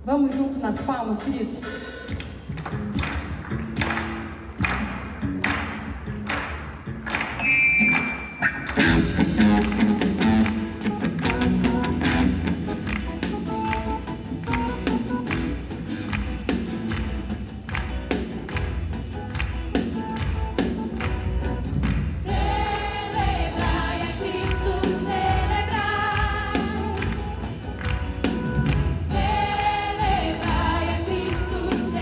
Vamos junto nas palmas, queridos? Celebrai a Cristo.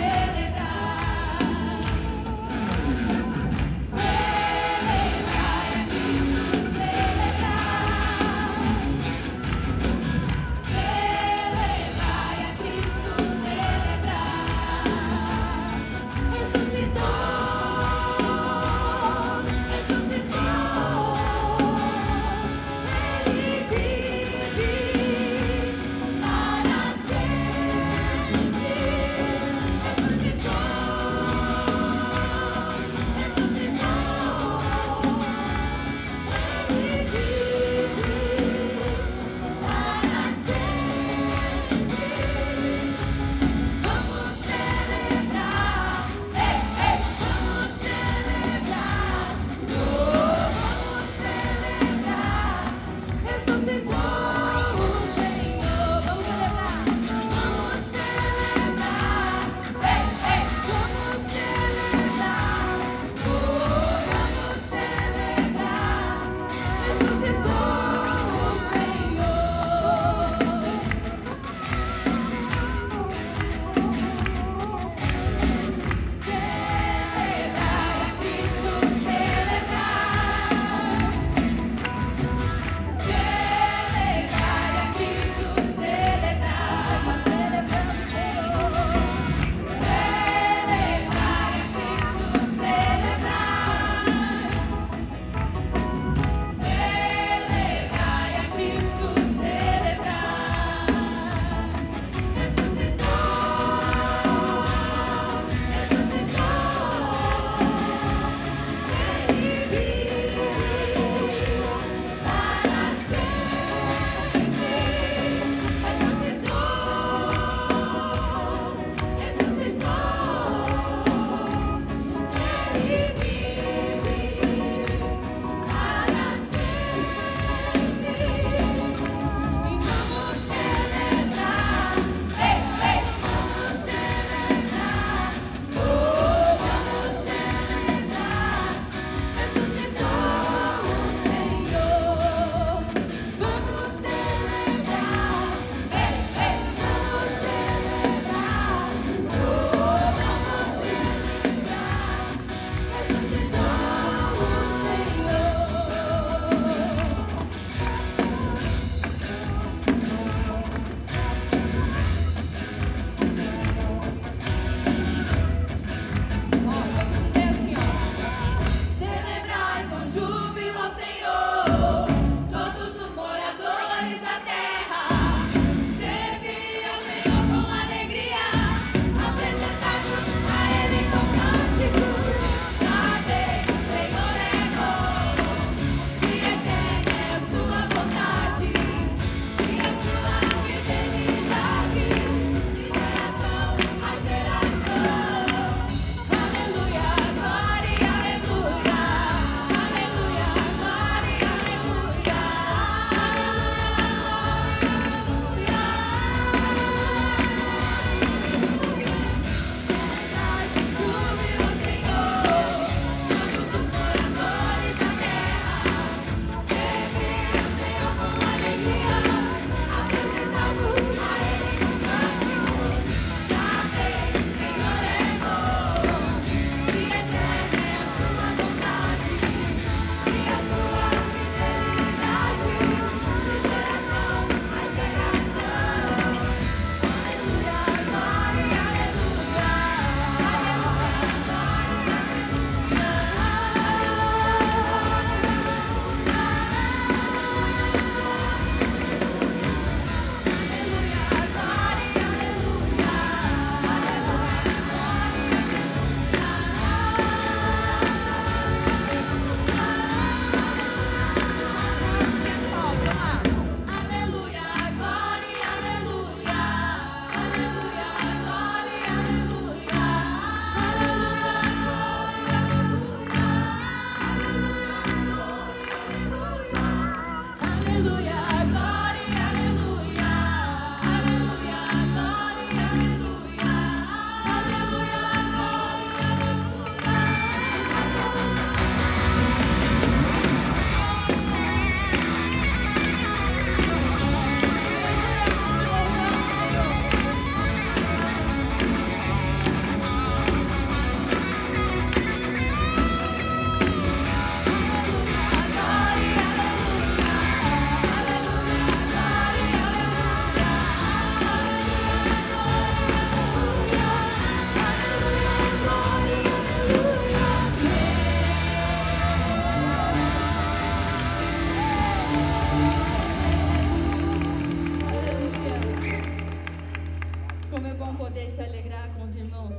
Como é bom poder se alegrar com os irmãos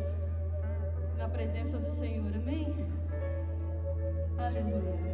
na presença do Senhor, amém? Aleluia.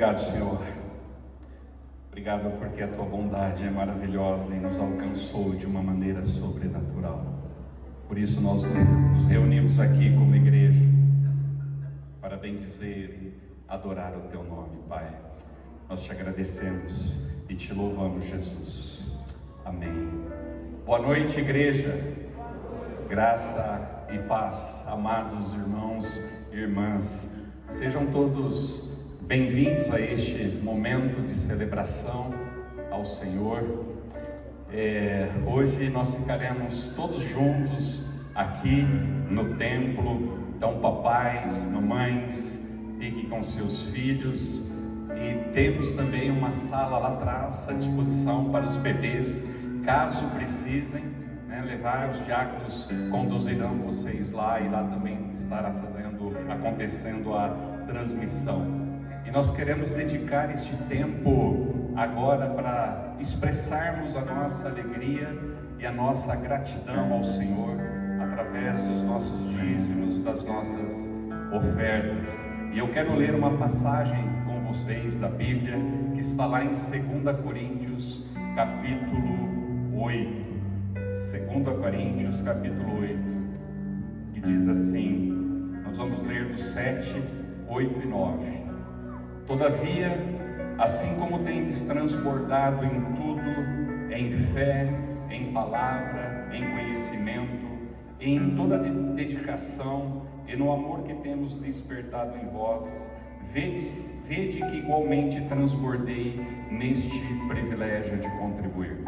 Obrigado, Senhor. Obrigado porque a tua bondade é maravilhosa e nos alcançou de uma maneira sobrenatural. Por isso nós nos reunimos aqui como igreja para bendizer e adorar o teu nome, Pai. Nós te agradecemos e te louvamos, Jesus. Amém. Boa noite, igreja. Graça e paz, amados irmãos e irmãs. Sejam todos bem-vindos a este momento de celebração ao Senhor. Hoje nós ficaremos todos juntos aqui no templo. Então, papais, mamães, fiquem com seus filhos. E temos também uma sala lá atrás à disposição para os bebês, caso precisem, levar. Os diáconos conduzirão vocês lá, e lá também estará acontecendo a transmissão. E nós queremos dedicar este tempo agora para expressarmos a nossa alegria e a nossa gratidão ao Senhor através dos nossos dízimos, das nossas ofertas. E eu quero ler uma passagem com vocês da Bíblia que está lá em 2 Coríntios capítulo 8. 2 Coríntios capítulo 8, que diz assim, nós vamos ler do 7, 8 e 9. Todavia, assim como tendes transbordado em tudo, em fé, em palavra, em conhecimento, em toda dedicação e no amor que temos despertado em vós, vede que igualmente transbordei neste privilégio de contribuir.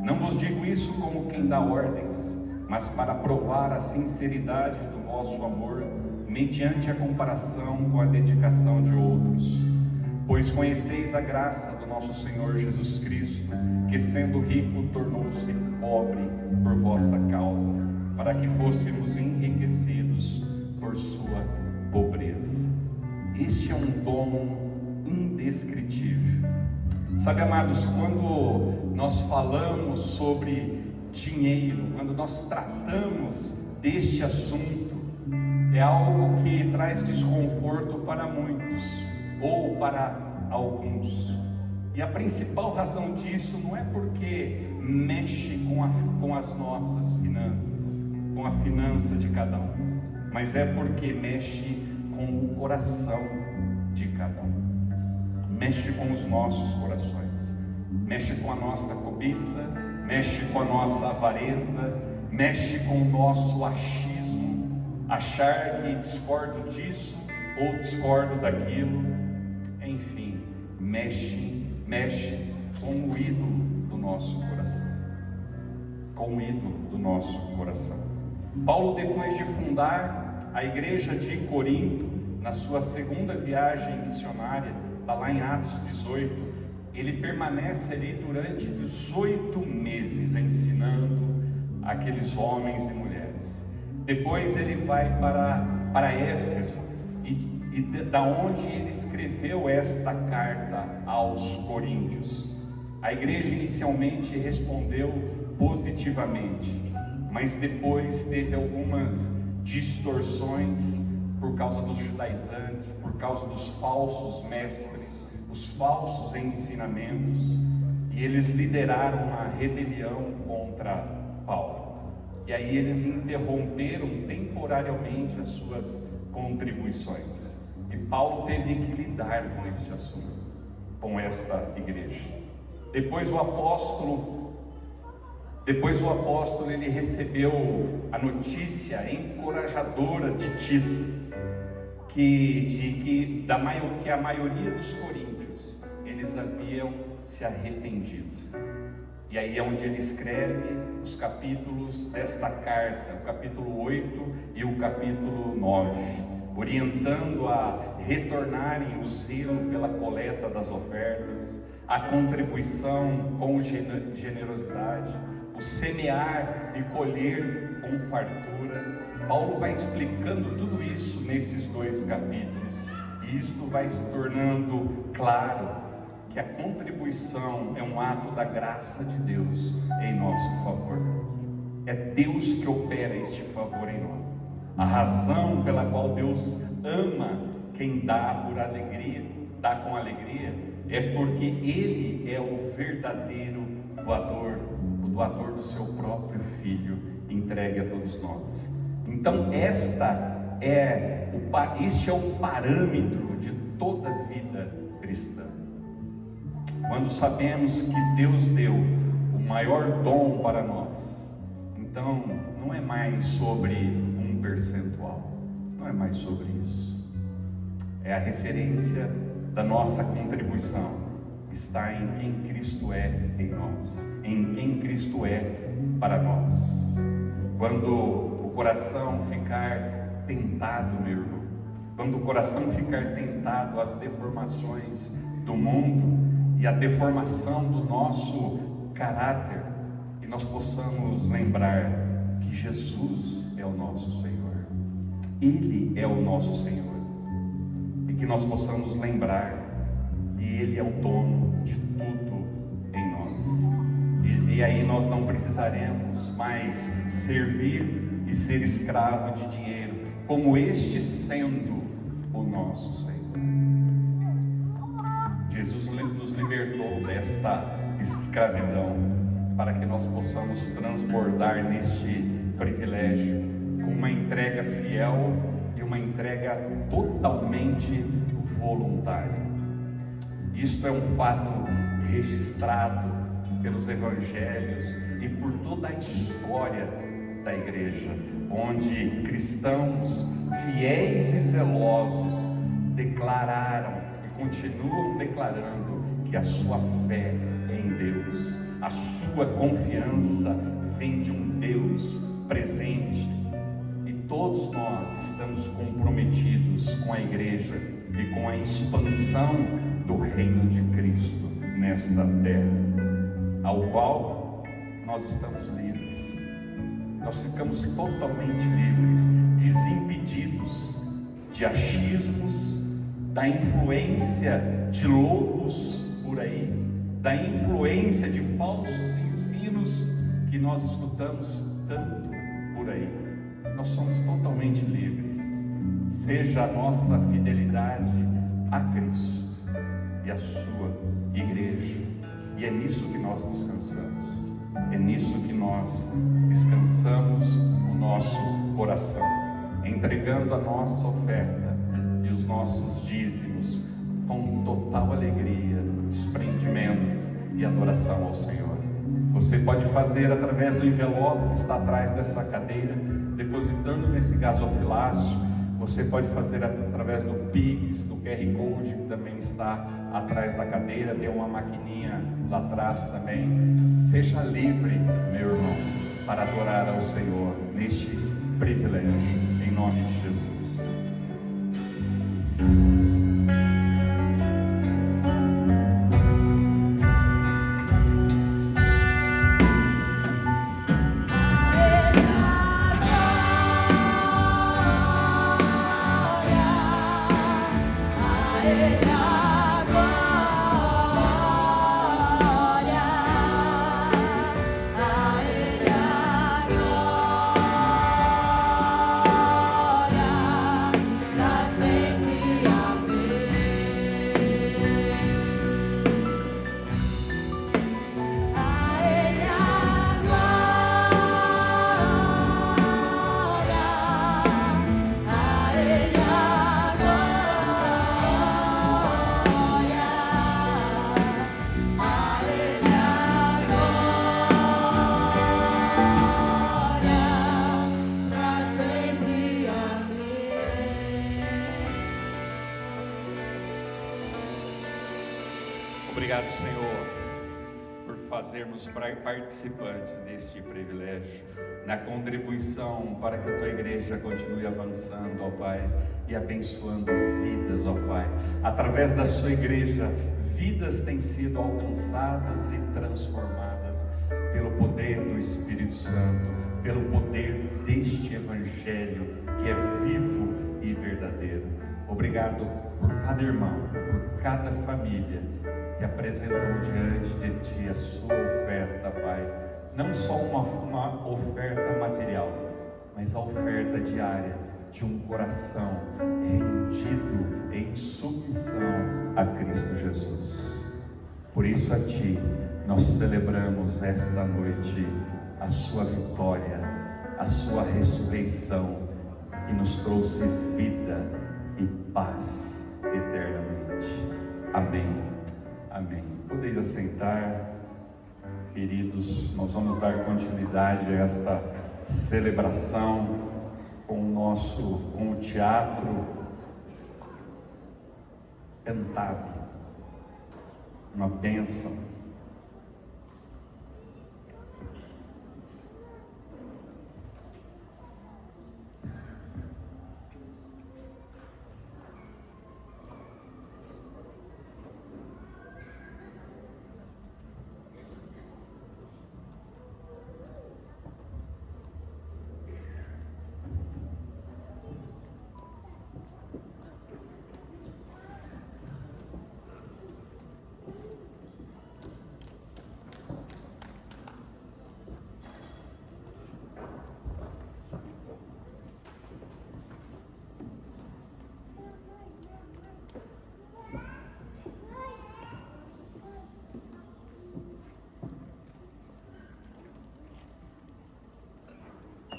Não vos digo isso como quem dá ordens, mas para provar a sinceridade do vosso amor, mediante a comparação com a dedicação de outros. Pois conheceis a graça do nosso Senhor Jesus Cristo, que sendo rico tornou-se pobre por vossa causa, para que fôssemos enriquecidos por sua pobreza. Este é um dom indescritível. Sabe, amados, quando nós falamos sobre dinheiro, quando nós tratamos deste assunto, é algo que traz desconforto para muitos, ou para alguns. E a principal razão disso não é porque mexe com as nossas finanças, com a finança de cada um, mas é porque mexe com o coração de cada um. Mexe com os nossos corações, mexe com a nossa cobiça, mexe com a nossa avareza, mexe com o nosso achismo, achar que discordo disso ou discordo daquilo, enfim, mexe com o ídolo do nosso coração, com o ídolo do nosso coração. Paulo, depois de fundar a igreja de Corinto, na sua segunda viagem missionária, está lá em Atos 18, ele permanece ali durante 18 meses ensinando aqueles homens e mulheres. Depois ele vai para Éfeso, e da onde ele escreveu esta carta aos Coríntios. A igreja inicialmente respondeu positivamente, mas depois teve algumas distorções por causa dos judaizantes, por causa dos falsos mestres, os falsos ensinamentos, e eles lideraram uma rebelião contra Paulo. E aí eles interromperam temporariamente as suas contribuições. E Paulo teve que lidar com este assunto, com esta igreja. Depois o apóstolo ele recebeu a notícia encorajadora de Tito, que a maioria dos coríntios, eles haviam se arrependido. E aí é onde ele escreve os capítulos desta carta, o capítulo 8 e o capítulo 9, orientando a retornarem o zelo pela coleta das ofertas, a contribuição com generosidade, o semear e colher com fartura. Paulo vai explicando tudo isso nesses dois capítulos, e isto vai se tornando claro que a contribuição é um ato da graça de Deus em nosso favor. É Deus que opera este favor em nós. A razão pela qual Deus ama quem dá por alegria, dá com alegria, é porque Ele é o verdadeiro doador, o doador do seu próprio Filho, entregue a todos nós. Então este é o parâmetro de toda a vida cristã. Quando sabemos que Deus deu o maior dom para nós, então não é mais sobre um percentual, não é mais sobre isso. É a referência da nossa contribuição, está em quem Cristo é em nós, em quem Cristo é para nós. Quando o coração ficar tentado, meu irmão, quando o coração ficar tentado às deformações do mundo e a deformação do nosso caráter, que nós possamos lembrar que Jesus é o nosso Senhor, Ele é o nosso Senhor, e que nós possamos lembrar que Ele é o dono de tudo em nós, e aí nós não precisaremos mais servir e ser escravo de dinheiro, como este sendo o nosso Senhor. Jesus nos libertou desta escravidão, para que nós possamos transbordar neste privilégio com uma entrega fiel e uma entrega totalmente voluntária. Isto é um fato registrado pelos evangelhos e por toda a história da igreja, onde cristãos fiéis e zelosos declararam e continuam declarando que a sua fé é em Deus, a sua confiança vem de um Deus presente, e todos nós estamos comprometidos com a igreja e com a expansão do reino de Cristo nesta terra, ao qual nós estamos livres. Nós ficamos totalmente livres, desimpedidos de achismos, da influência de lobos por aí, da influência de falsos ensinos que nós escutamos tanto por aí. Nós somos totalmente livres, seja a nossa fidelidade a Cristo e a sua igreja, e é nisso que nós descansamos, é nisso que nós descansamos o nosso coração, entregando a nossa oferta e os nossos dízimos com total alegria, desprendimento e adoração ao Senhor. Você pode fazer através do envelope que está atrás dessa cadeira, depositando nesse gasofilácio. Você pode fazer através do Pix, do QR Code, que também está atrás da cadeira. Tem uma maquininha lá atrás também. Seja livre, meu irmão, para adorar ao Senhor neste privilégio, em nome de Jesus. Obrigado, Senhor, por fazermos participantes deste privilégio, na contribuição para que a Tua igreja continue avançando, ó Pai, e abençoando vidas, ó Pai. Através da Sua igreja, vidas têm sido alcançadas e transformadas pelo poder do Espírito Santo, pelo poder deste Evangelho que é vivo e verdadeiro. Obrigado por cada irmão, por cada família que apresentou diante de Ti a sua oferta, Pai. Não só uma oferta material, mas a oferta diária de um coração rendido em submissão a Cristo Jesus. Por isso a Ti nós celebramos esta noite a Sua vitória, a Sua ressurreição, que nos trouxe vida e paz eternamente. Amém. Amém. Podeis assentar, queridos. Nós vamos dar continuidade a esta celebração com o teatro cantado. Uma bênção.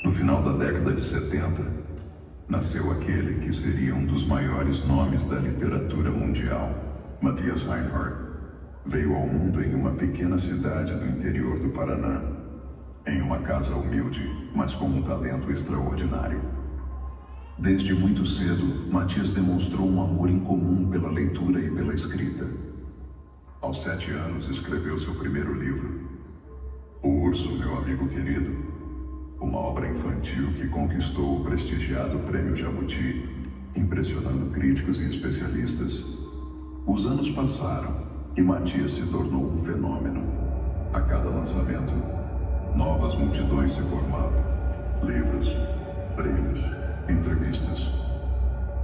No final da década de 70, nasceu aquele que seria um dos maiores nomes da literatura mundial. Matthias Reinhardt veio ao mundo em uma pequena cidade do interior do Paraná, em uma casa humilde, mas com um talento extraordinário. Desde muito cedo, Matthias demonstrou um amor incomum pela leitura e pela escrita. Aos 7 anos, escreveu seu primeiro livro, O Urso, Meu Amigo Querido, uma obra infantil que conquistou o prestigiado Prêmio Jabuti, impressionando críticos e especialistas. Os anos passaram e Matthias se tornou um fenômeno. A cada lançamento, novas multidões se formavam. Livros, prêmios, entrevistas.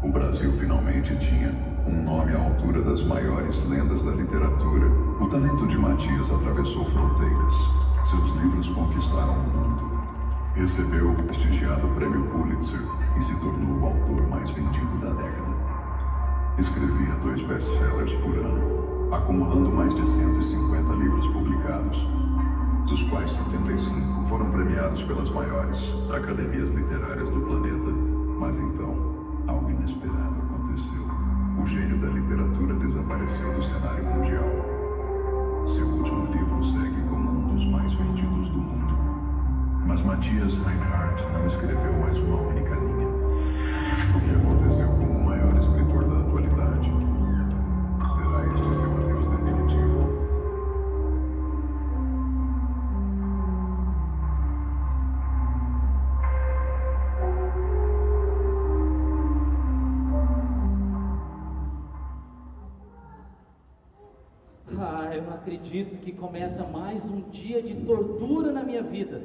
O Brasil finalmente tinha um nome à altura das maiores lendas da literatura. O talento de Matthias atravessou fronteiras. Seus livros conquistaram o mundo. Recebeu o prestigiado Prêmio Pulitzer e se tornou o autor mais vendido da década. Escrevia 2 best-sellers por ano, acumulando mais de 150 livros publicados, dos quais 75 foram premiados pelas maiores academias literárias do planeta. Mas então, algo inesperado aconteceu. O gênio da literatura desapareceu do cenário mundial. Seu último livro segue como um dos mais vendidos do mundo. Mas Matthias Reinhardt não escreveu mais uma única linha. O que aconteceu com o maior escritor da atualidade? Será este seu adeus definitivo? Eu não acredito que começa mais um dia de tortura na minha vida.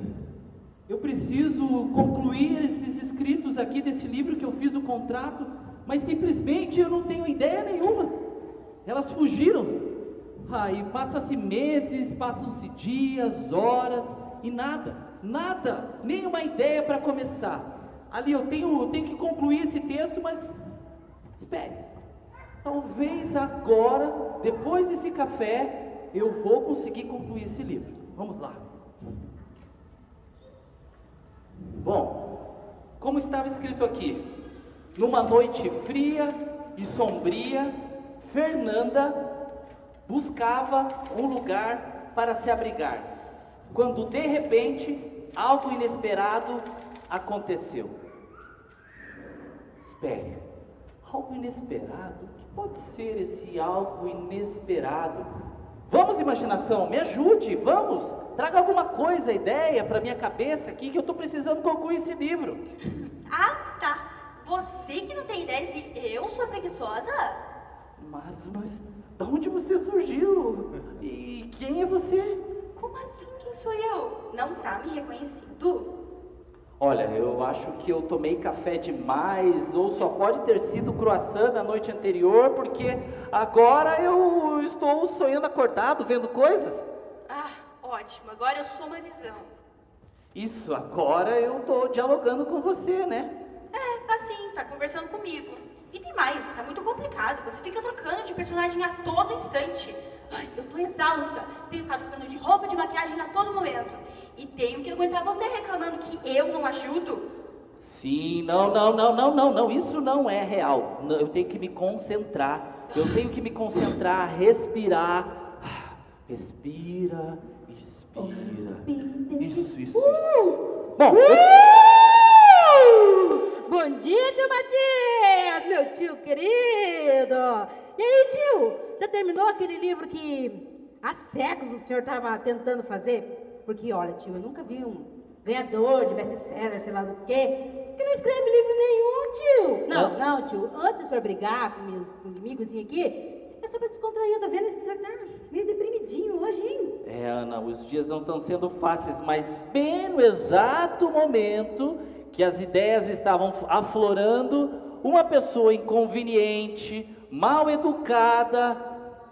Eu preciso concluir esses escritos aqui desse livro que eu fiz o contrato, mas simplesmente eu não tenho ideia nenhuma. Elas fugiram. E passa-se meses, passam-se dias, horas e nada, nenhuma ideia para começar. Ali eu tenho que concluir esse texto, mas espere. Talvez agora, depois desse café, eu vou conseguir concluir esse livro. Vamos lá. Bom, como estava escrito aqui, numa noite fria e sombria, Fernanda buscava um lugar para se abrigar, quando de repente algo inesperado aconteceu. Espere, algo inesperado? O que pode ser esse algo inesperado? Vamos, imaginação, me ajude, vamos, traga alguma coisa, ideia para minha cabeça aqui, que eu estou precisando concluir esse livro. Ah, tá, você que não tem ideia se eu sou preguiçosa? Mas, de onde você surgiu? E quem é você? Como assim, quem sou eu? Não tá me reconhecendo? Olha, eu acho que eu tomei café demais, ou só pode ter sido croissant da noite anterior, porque agora eu estou sonhando acordado, vendo coisas. Ah, ótimo, agora eu sou uma visão. Isso, agora eu estou dialogando com você, né? sim, tá conversando comigo. E tem mais, tá muito complicado. Você fica trocando de personagem a todo instante. Ai, eu tô exausta. Tenho que ficar trocando de roupa, de maquiagem a todo momento. E tenho que aguentar você reclamando que eu não ajudo. Sim, não, isso não é real. Eu tenho que me concentrar. Eu tenho que me concentrar, respirar. Respira, expira. Isso. Bom, Bom dia, tio Matias, meu tio querido. E aí, tio, já terminou aquele livro que há séculos o senhor estava tentando fazer? Porque, olha, tio, eu nunca vi um ganhador de best-seller, sei lá do quê, que não escreve livro nenhum, tio. Não, tio, antes do senhor brigar com meus inimigos aqui, é só pra descontrair. Eu tô vendo que o senhor tá meio deprimidinho hoje, hein? Ana, os dias não estão sendo fáceis, mas bem no exato momento que as ideias estavam aflorando, uma pessoa inconveniente, mal educada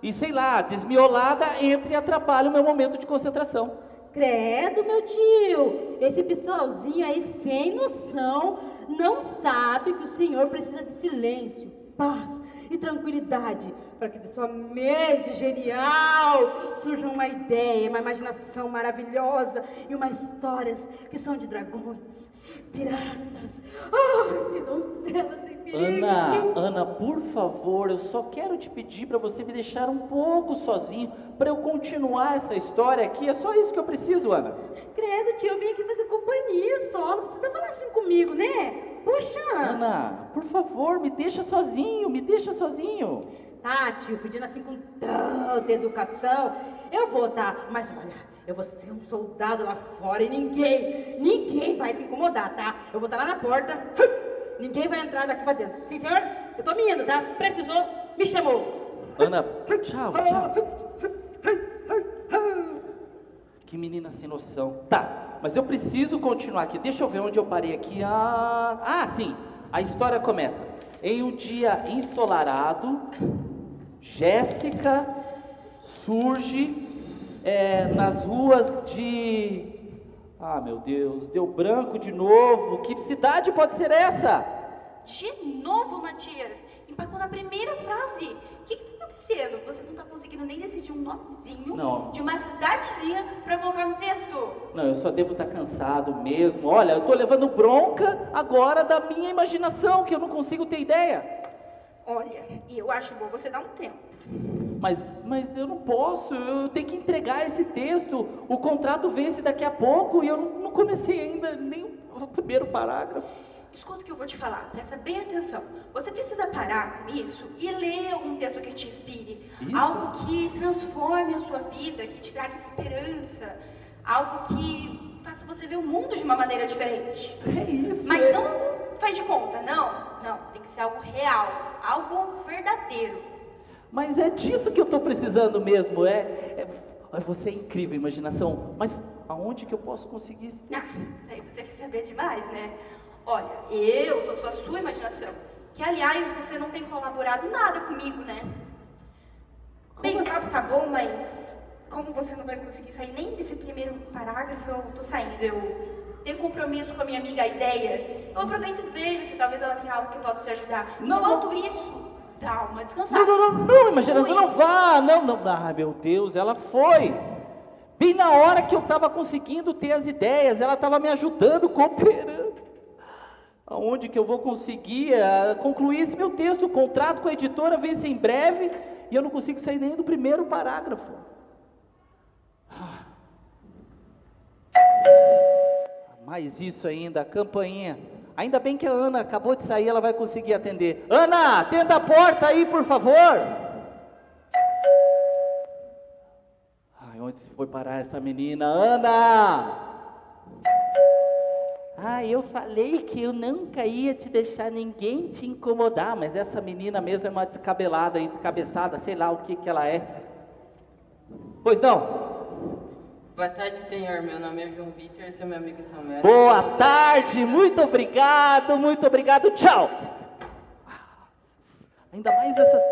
e, sei lá, desmiolada entra e atrapalha o meu momento de concentração. Credo, meu tio, esse pessoalzinho aí sem noção não sabe que o senhor precisa de silêncio, paz e tranquilidade para que de sua mente genial surja uma ideia, uma imaginação maravilhosa e umas histórias que são de dragões, piratas, e donzelas em perigo. Ana, por favor, eu só quero te pedir para você me deixar um pouco sozinho para eu continuar essa história aqui. É só isso que eu preciso, Ana. Credo, tio, eu vim aqui fazer companhia só, não precisa falar assim comigo, né? Puxa! Ana, por favor, me deixa sozinho. Tá, tio, pedindo assim com tanta educação, eu vou, tá? Mas olha, eu vou ser um soldado lá fora e ninguém vai te incomodar, tá? Eu vou estar lá na porta, ninguém vai entrar daqui pra dentro. Sim, senhor? Eu tô me indo, tá? Precisou, me chamou. Ana, tchau. Que menina sem noção. Tá, mas eu preciso continuar aqui. Deixa eu ver onde eu parei aqui. Sim. A história começa. Em um dia ensolarado, Jéssica surge nas ruas de... meu Deus, deu branco de novo. Que cidade pode ser essa? De novo, Matias? Empacou na primeira frase. O que tá acontecendo? Você não tá conseguindo nem decidir um nomezinho de uma cidadezinha pra colocar no texto. Não, eu só devo estar cansado mesmo. Olha, eu tô levando bronca agora da minha imaginação, que eu não consigo ter ideia. Olha, eu acho bom você dar um tempo. Mas eu não posso, eu tenho que entregar esse texto. O contrato vence daqui a pouco e eu não comecei ainda nem o primeiro parágrafo. Escuta o que eu vou te falar, presta bem atenção. Você precisa parar com isso e ler algum texto que te inspire. Isso? Algo que transforme a sua vida, que te traga esperança. Algo que faça você ver o mundo de uma maneira diferente. É isso. Mas não faz de conta, não. Tem que ser algo real, algo verdadeiro. Mas é disso que eu estou precisando mesmo. Você é incrível, imaginação. Mas aonde que eu posso conseguir isso? Daí você quer saber demais, né? Olha, eu sou sua imaginação. Que, aliás, você não tem colaborado nada comigo, né? Bem, o papo tá bom, mas como você não vai conseguir sair nem desse primeiro parágrafo, eu tô saindo. Eu tenho compromisso com a minha amiga, a Ideia. Eu aproveito e vejo se talvez ela tenha algo que possa te ajudar. Enquanto isso, dá uma descansada. Não, imaginação, não vá. Não. Meu Deus, ela foi. Bem na hora que eu estava conseguindo ter as ideias, ela estava me ajudando, cooperando. Aonde que eu vou conseguir concluir esse meu texto? O contrato com a editora vence em breve e eu não consigo sair nem do primeiro parágrafo. Mais isso ainda, a campainha. Ainda bem que a Ana acabou de sair, ela vai conseguir atender. Ana, atenda a porta aí, por favor. Onde se foi parar essa menina? Ana! Eu falei que eu nunca ia te deixar ninguém te incomodar, mas essa menina mesmo é uma descabelada, descabeçada, sei lá o que ela é. Pois não? Boa tarde, senhor. Meu nome é João Vitor, sou meu amigo Samuel. Boa tarde, muito obrigado, tchau! Ainda mais essas...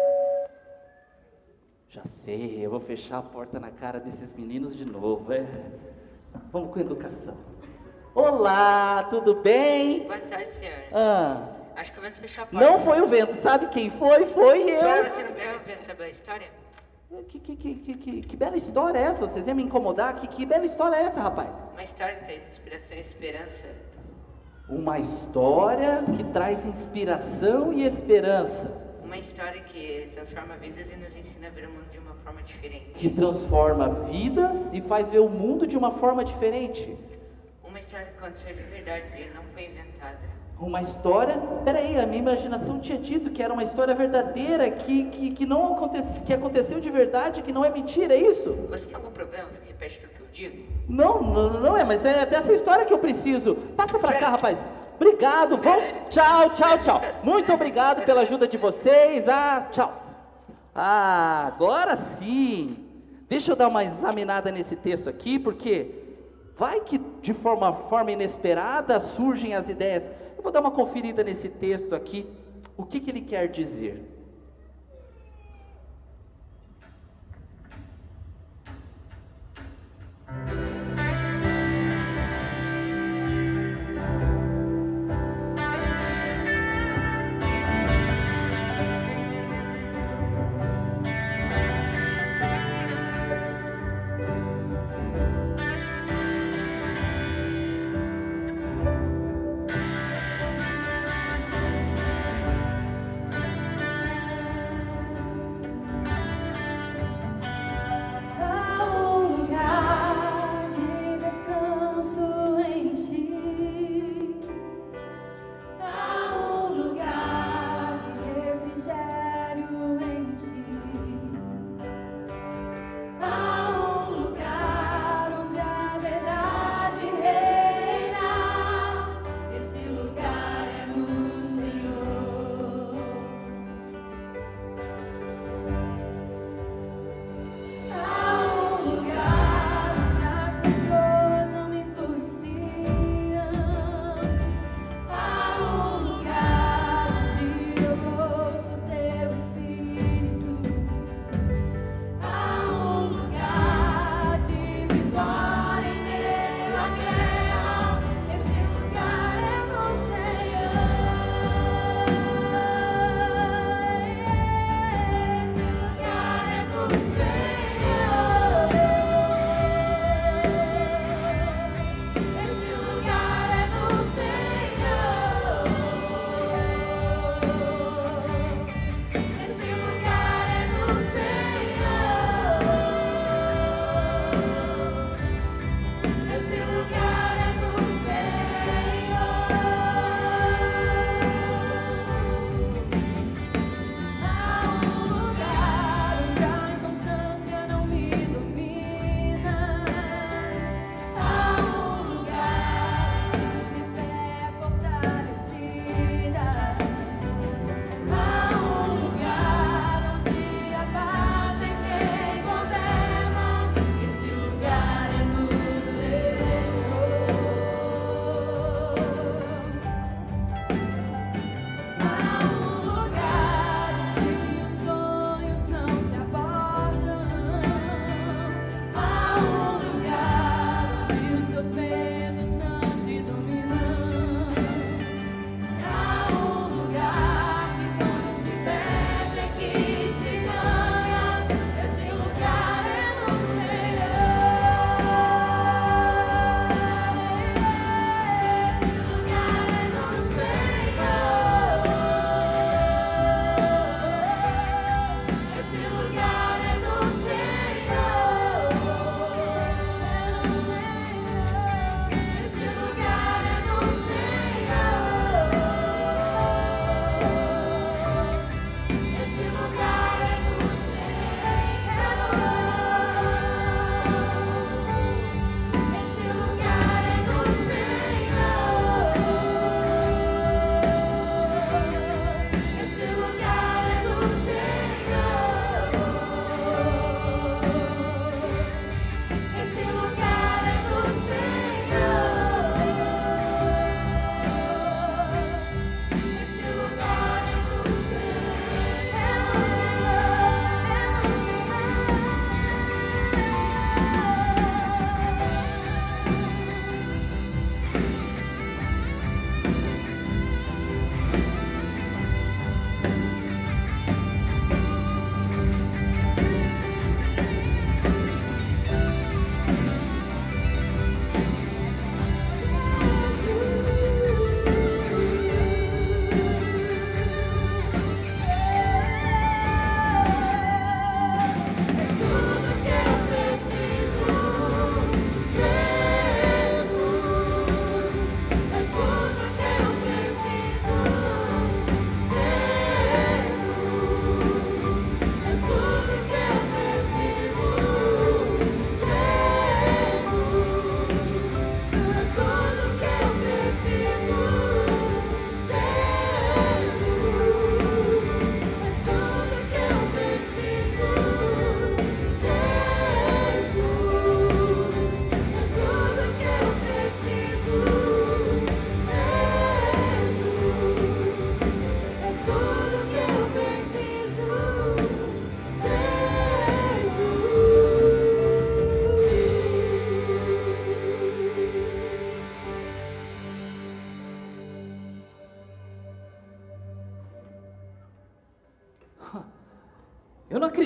Já sei, eu vou fechar a porta na cara desses meninos de novo, Vamos com educação. Olá, tudo bem? Boa tarde, senhor. Acho que o vento fechou a porta. Não foi o vento, sabe quem foi? Foi eu. Senhora, você não quer ver essa bela história? Que bela história é essa? Vocês iam me incomodar? Que bela história é essa, rapaz? Uma história que traz inspiração e esperança. Uma história que traz inspiração e esperança. Uma história que transforma vidas e nos ensina a ver o mundo de uma forma diferente. Que transforma vidas e faz ver o mundo de uma forma diferente. Uma história que aconteceu de verdade e não foi inventada. Uma história... Peraí, a minha imaginação tinha dito que era uma história verdadeira, que não aconteceu, que aconteceu de verdade, que não é mentira, é isso? Você tem algum problema? Repete tudo que eu digo. Não é, mas é dessa história que eu preciso. Passa pra cá, rapaz. Obrigado, tchau. Muito obrigado pela ajuda de vocês. Tchau. Agora sim. Deixa eu dar uma examinada nesse texto aqui, porque vai que de forma inesperada surgem as ideias. Eu vou dar uma conferida nesse texto aqui. O que ele quer dizer?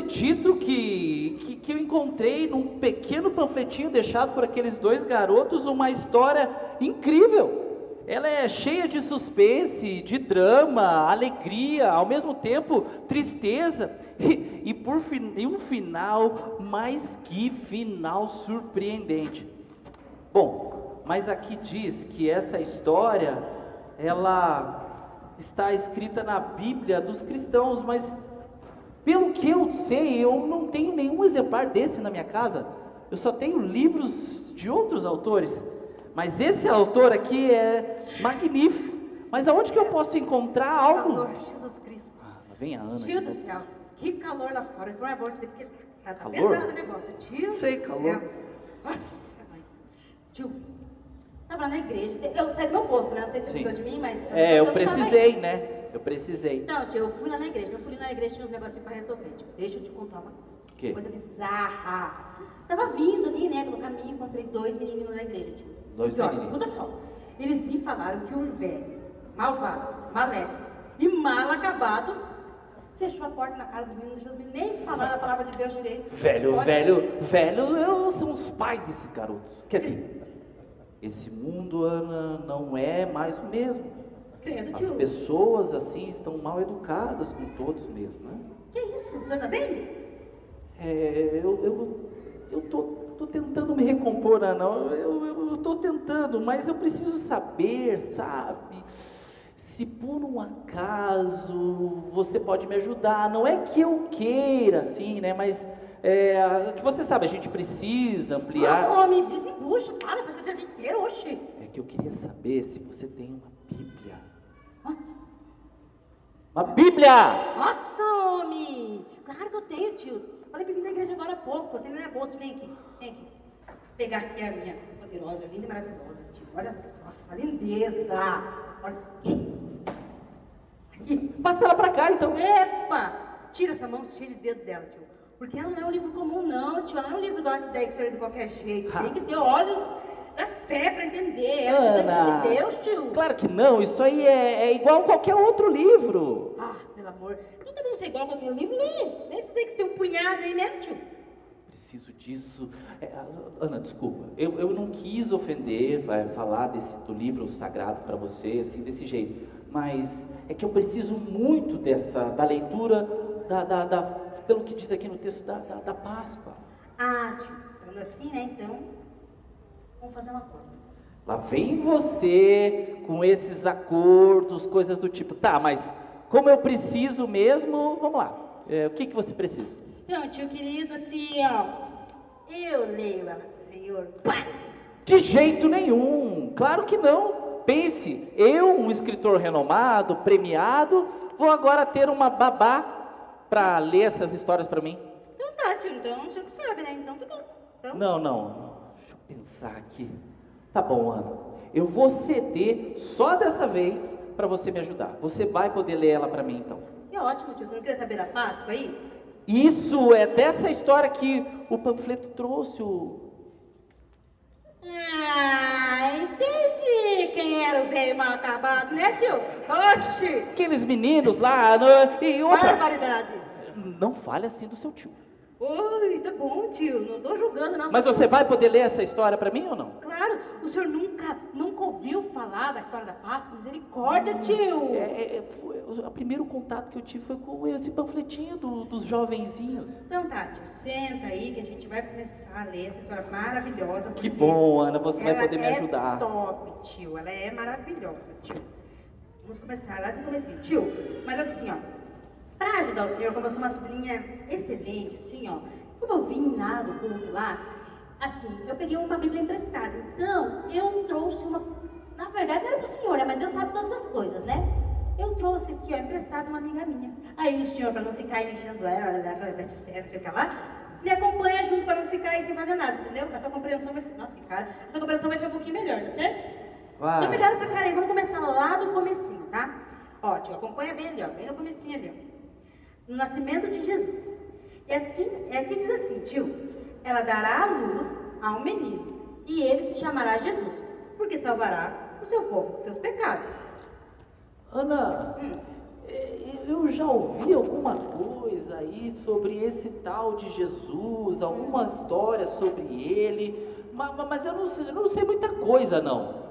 acredito que eu encontrei num pequeno panfletinho deixado por aqueles dois garotos uma história incrível. Ela é cheia de suspense, de drama, alegria, ao mesmo tempo tristeza e um final, mais que final surpreendente. Bom, mas aqui diz que essa história, ela está escrita na Bíblia dos cristãos, mas pelo que eu sei, eu não tenho nenhum exemplar desse na minha casa. Eu só tenho livros de outros autores. Mas esse autor aqui é magnífico. Mas aonde que eu posso encontrar algo? Calor, Jesus Cristo. Lá vem a Ana. Tio do céu, que calor lá fora. Não é bom isso daí, porque tá Calor? pesado o negócio. Tio Sei, do calor. céu. Nossa, mãe. Tio, tava lá na igreja. Eu saí do meu posto, né? Não sei se você Sim. precisou de mim, mas... É, eu tava aí. precisei, né? Eu precisei. Então, tio, eu fui lá na igreja. Eu fui lá na igreja, tinha uns negocinhos pra resolver. Tio, deixa eu te contar uma coisa. Que? Coisa bizarra. Tava vindo ali, né, pelo caminho, encontrei dois meninos lá na igreja, tio. Dois E, ó, menininhos. escuta só. Eles me falaram que um velho, malvado, maléfico e mal acabado fechou a porta na cara dos meninos, não deixou os meninos nem falar a palavra de Deus direito. Velho, são os pais desses garotos. Quer dizer, esse mundo, Ana, não é mais o mesmo. Credo, As tio. pessoas assim estão mal educadas com todos mesmo, né? Que isso? O senhor tá bem? Eu tô tentando me recompor, Ana. Eu tô tentando, mas eu preciso saber, sabe? Se por um acaso você pode me ajudar. Não é que eu queira, assim, né? Mas que você sabe, a gente precisa ampliar. Homem, desembucha, fala, parece que eu dia inteiro, oxi. É que eu queria saber se você tem uma Bíblia. Hã? Uma Bíblia! Nossa, homem! Claro que eu tenho, tio. Olha que vim da igreja agora há pouco. Eu tenho na minha bolsa. Vem aqui. Vem aqui. Vou pegar aqui a minha poderosa, linda e maravilhosa, tio. Olha só essa lindeza. Olha isso aqui. Aqui. Passa ela pra cá, então. Epa! Tira essa mão cheia de dedo dela, tio. Porque ela não é um livro comum, não, tio. Ela não é um livro igual esse daí que você lê de qualquer jeito. Tem que ter olhos da fé pra entender. Ela é Ana, de Deus, tio. Claro que não. Isso aí é igual a qualquer outro livro. Ah, pelo amor. Tu também não sei igual a qualquer livro. Lê esse daí que você tem um punhado aí mesmo, tio. Preciso disso. Ana, desculpa. Eu não quis ofender, falar do livro sagrado para você, assim, desse jeito. Mas é que eu preciso muito da leitura, pelo que diz aqui no texto, da Páscoa. Ah, tio. Falando assim, né? Então, vamos fazer uma coisa. Lá vem você com esses acordos, coisas do tipo. Tá, mas como eu preciso mesmo, vamos lá. O que você precisa? Então, tio querido, assim, ó. Eu leio ela pro senhor. Pá! De jeito nenhum, claro que não. Pense, eu, um escritor renomado, premiado, vou agora ter uma babá para ler essas histórias para mim. Então tá, tio. Então, o senhor que sabe, né? Então tá bom. Então, Não. Deixa eu pensar aqui. Tá bom, Ana. Eu vou ceder só dessa vez para você me ajudar. Você vai poder ler ela para mim, então. que ótimo, tio. Você não queria saber da Páscoa aí? Isso é dessa história que o panfleto trouxe. Ah, entendi quem era o velho mal acabado, né, tio? Oxi! Aqueles meninos lá. E outra. Barbaridade! Não fale assim do seu tio. Oi, tá bom, tio. Não tô julgando, não. Mas você vai poder ler essa história para mim ou não? Claro, o senhor nunca ouviu falar da história da Páscoa? Misericórdia, tio! O primeiro contato que eu tive foi com esse panfletinho dos jovenzinhos. Então tá, tio, senta aí que a gente vai começar a ler essa história maravilhosa. Que bom, Ana, você vai poder me ajudar. Ela é top, tio. Ela é maravilhosa, tio. Vamos começar lá do comecinho. Tio, mas assim, ó, pra ajudar o senhor, como eu sou uma sobrinha excelente, assim, ó, como eu vim lá do culto lá, assim, eu peguei uma Bíblia emprestada. Então, eu trouxe uma... Na verdade, não era pro senhor, né? Mas Deus sabe todas as coisas, né? Eu trouxe aqui, ó, emprestado uma amiga minha. Aí o senhor, pra não ficar aí enchendo ela, vai ser sério, não sei o que lá, me acompanha junto pra não ficar aí sem fazer nada, entendeu? A sua compreensão vai ser... Nossa, que cara. A sua compreensão vai ser um pouquinho melhor, tá certo? Vai. Então, melhor essa cara aí. Vamos começar lá do comecinho, tá? Ó, tio, acompanha bem ali, ó. Bem no comecinho ali, ó. No nascimento de Jesus. E assim, aqui diz assim, tio. Ela dará à luz a um menino, e ele se chamará Jesus, porque salvará o seu povo dos seus pecados. Ana, Eu já ouvi alguma coisa aí sobre esse tal de Jesus, alguma história sobre ele, mas eu não sei muita coisa, não.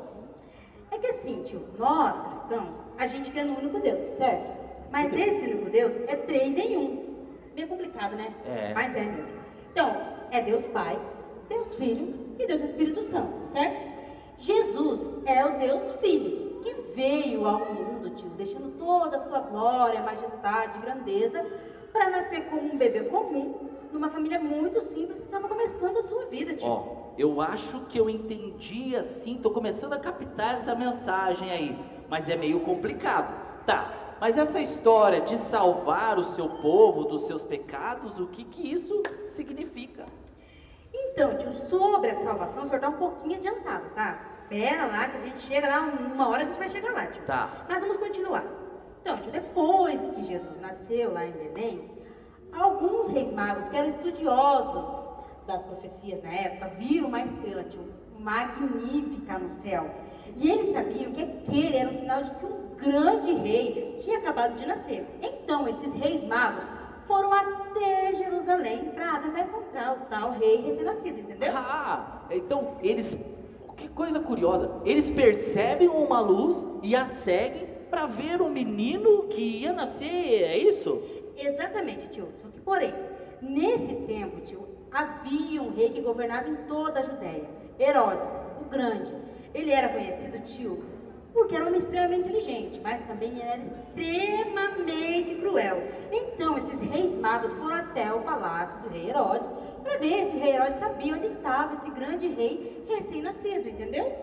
É que assim, tio, nós cristãos, a gente crê no único Deus, certo? Mas esse único Deus é 3 em 1. Meio complicado, né? É. Mas é mesmo. Então, é Deus Pai, Deus Filho e Deus Espírito Santo, certo? Jesus é o Deus Filho, que veio ao mundo, tio, deixando toda a sua glória, majestade, grandeza, para nascer como um bebê comum, numa família muito simples que estava começando a sua vida, tio. Ó, eu acho que eu entendi assim, tô começando a captar essa mensagem aí, mas é meio complicado. Tá, mas essa história de salvar o seu povo dos seus pecados, o que isso significa? Então, tio, sobre a salvação, o senhor tá um pouquinho adiantado, tá? Pera lá que a gente chega lá, uma hora a gente vai chegar lá, tio. Tá. Mas vamos continuar. Então, tio, depois que Jesus nasceu lá em Belém, alguns reis magos que eram estudiosos das profecias na época, viram uma estrela, tio, magnífica no céu. E eles sabiam que aquele era um sinal de que um grande rei tinha acabado de nascer. Então, esses reis magos foram até Jerusalém para tentar encontrar o tal rei recém-nascido, entendeu? Ah, então eles, que coisa curiosa, eles percebem uma luz e a seguem para ver o menino que ia nascer, é isso? Exatamente, tio. Só que, porém, nesse tempo, tio, havia um rei que governava em toda a Judéia, Herodes, o Grande. Ele era conhecido, tio, porque era um homem extremamente inteligente, mas também era extremamente cruel. Então, esses reis magos foram até o palácio do rei Herodes para ver se o rei Herodes sabia onde estava esse grande rei recém-nascido, entendeu?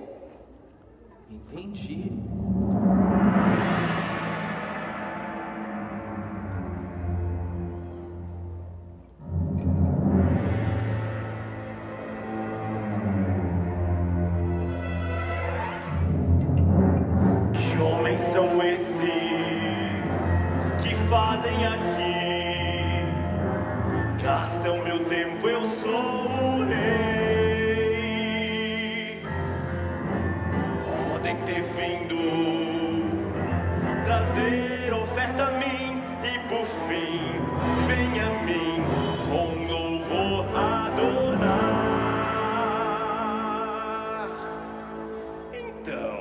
Entendi. Que homens são esses que fazem aqui? Gastam meu tempo, eu sou o rei. Podem ter vindo trazer oferta a mim e por fim venha a mim com louvor adorar. Então,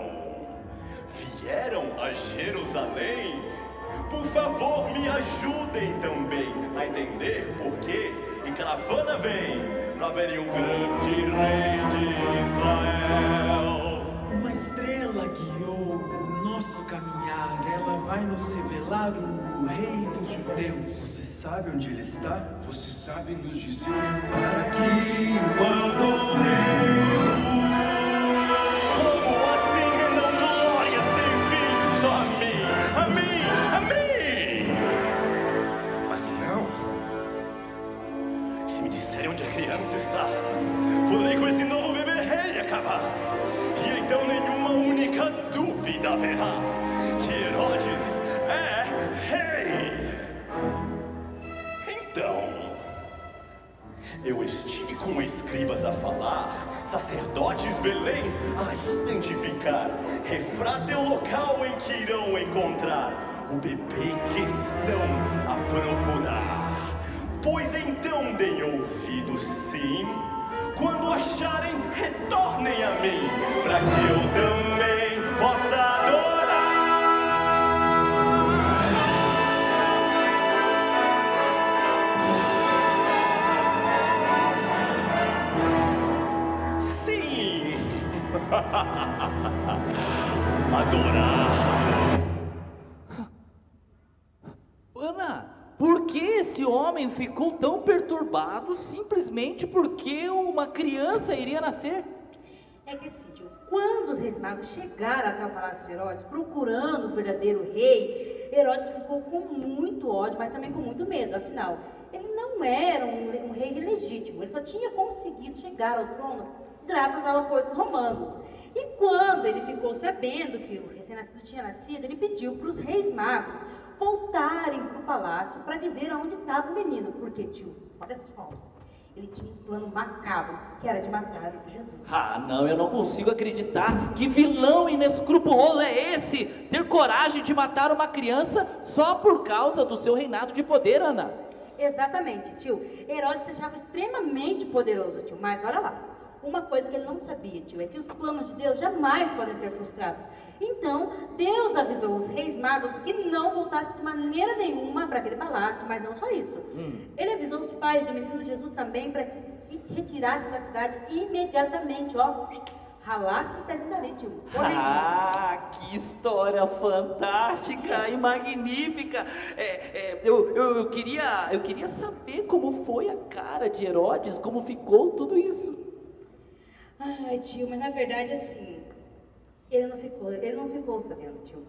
vieram a Jerusalém? Por favor, me ajudem também a entender por que em caravana vem para ver um grande rei de Israel. Uma estrela guiou o nosso caminhar. Ela vai nos revelar o rei dos judeus. Você sabe onde ele está? Você sabe nos dizer Para que o adoremos. Como assim rendam glória sem fim? Só a mim, a mim, a mim! Mas não. Se me disserem onde a criança está, poderei com esse novo bebê rei acabar. E então nenhuma única dúvida haverá que Herodes é rei. Então, eu estive com escribas a falar, sacerdotes Belém a identificar, refrata é o local em que irão encontrar o bebê que estão a procurar. Pois então deem ouvidos, sim, quando acharem, retornem a mim, para que eu também possa adorar. Sim! Adorar. Ana, por que esse homem ficou tão perturbado simplesmente porque uma criança iria nascer? É que assim, tio, quando os reis magos chegaram até o palácio de Herodes procurando o verdadeiro rei, Herodes ficou com muito ódio, mas também com muito medo. Afinal, ele não era um rei legítimo, ele só tinha conseguido chegar ao trono graças ao apoio dos romanos. E quando ele ficou sabendo que o recém-nascido tinha nascido, ele pediu para os reis magos voltarem para o palácio para dizer onde estava o menino. Porque, tio, olha só, Ele tinha um plano macabro, que era de matar Jesus. Ah, não, eu não consigo acreditar. Que vilão inescrupuloso é esse? Ter coragem de matar uma criança só por causa do seu reinado de poder, Ana. Exatamente, tio. Herodes se achava extremamente poderoso, tio. Mas olha lá, uma coisa que ele não sabia, tio, é que os planos de Deus jamais podem ser frustrados. Então, Deus avisou os reis magos que não voltassem de maneira nenhuma para aquele palácio, mas não só isso. Ele avisou os pais do menino Jesus também para que se retirassem da cidade imediatamente, ó. Ralasse os pés dali, tio. Ah, que história fantástica e magnífica. Eu queria saber como foi a cara de Herodes, como ficou tudo isso. Ai, tio, mas na verdade assim, ele não ficou sabendo, tio,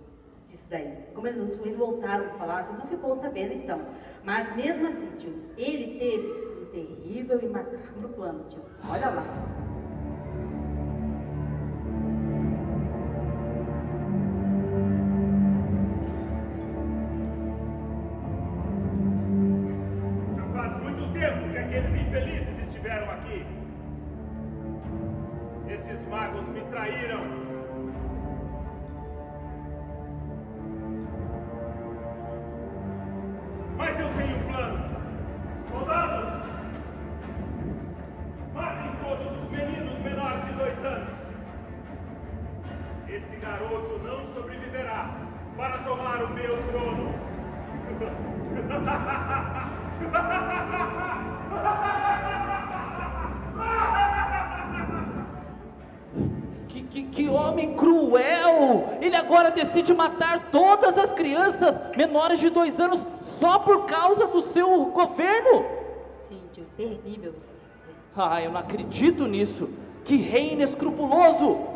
disso daí. Como eles voltaram para o palácio, ele não ficou sabendo então. Mas mesmo assim, tio, ele teve um terrível e macabro plano, tio. Olha lá. Faz muito tempo que aqueles infelizes estiveram aqui. Esses magos me traíram. Mas eu tenho um plano. Soldados, matem todos os meninos menores de 2 anos. Esse garoto não sobreviverá para tomar o meu trono. Que homem cruel! Ele agora decide matar todas as crianças menores de 2 anos só por causa do seu governo? Sim, tio, terrível. Ah, eu não acredito nisso. Que rei inescrupuloso!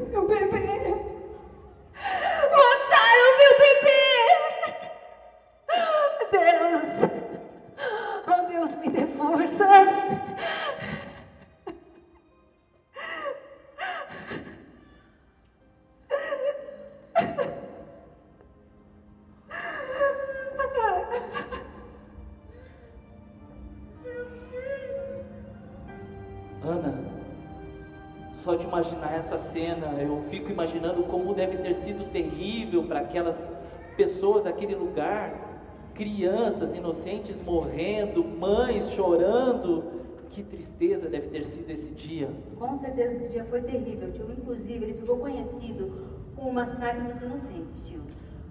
Meu bebê! Mataram meu bebê! Deus! Oh, Deus, me dê forças! Ana, só de imaginar essa cena, eu fico imaginando como deve ter sido terrível para aquelas pessoas daquele lugar, crianças inocentes morrendo, mães chorando. Que tristeza deve ter sido esse dia. Com certeza esse dia foi terrível, tio. Inclusive, ele ficou conhecido como o massacre dos inocentes, tio.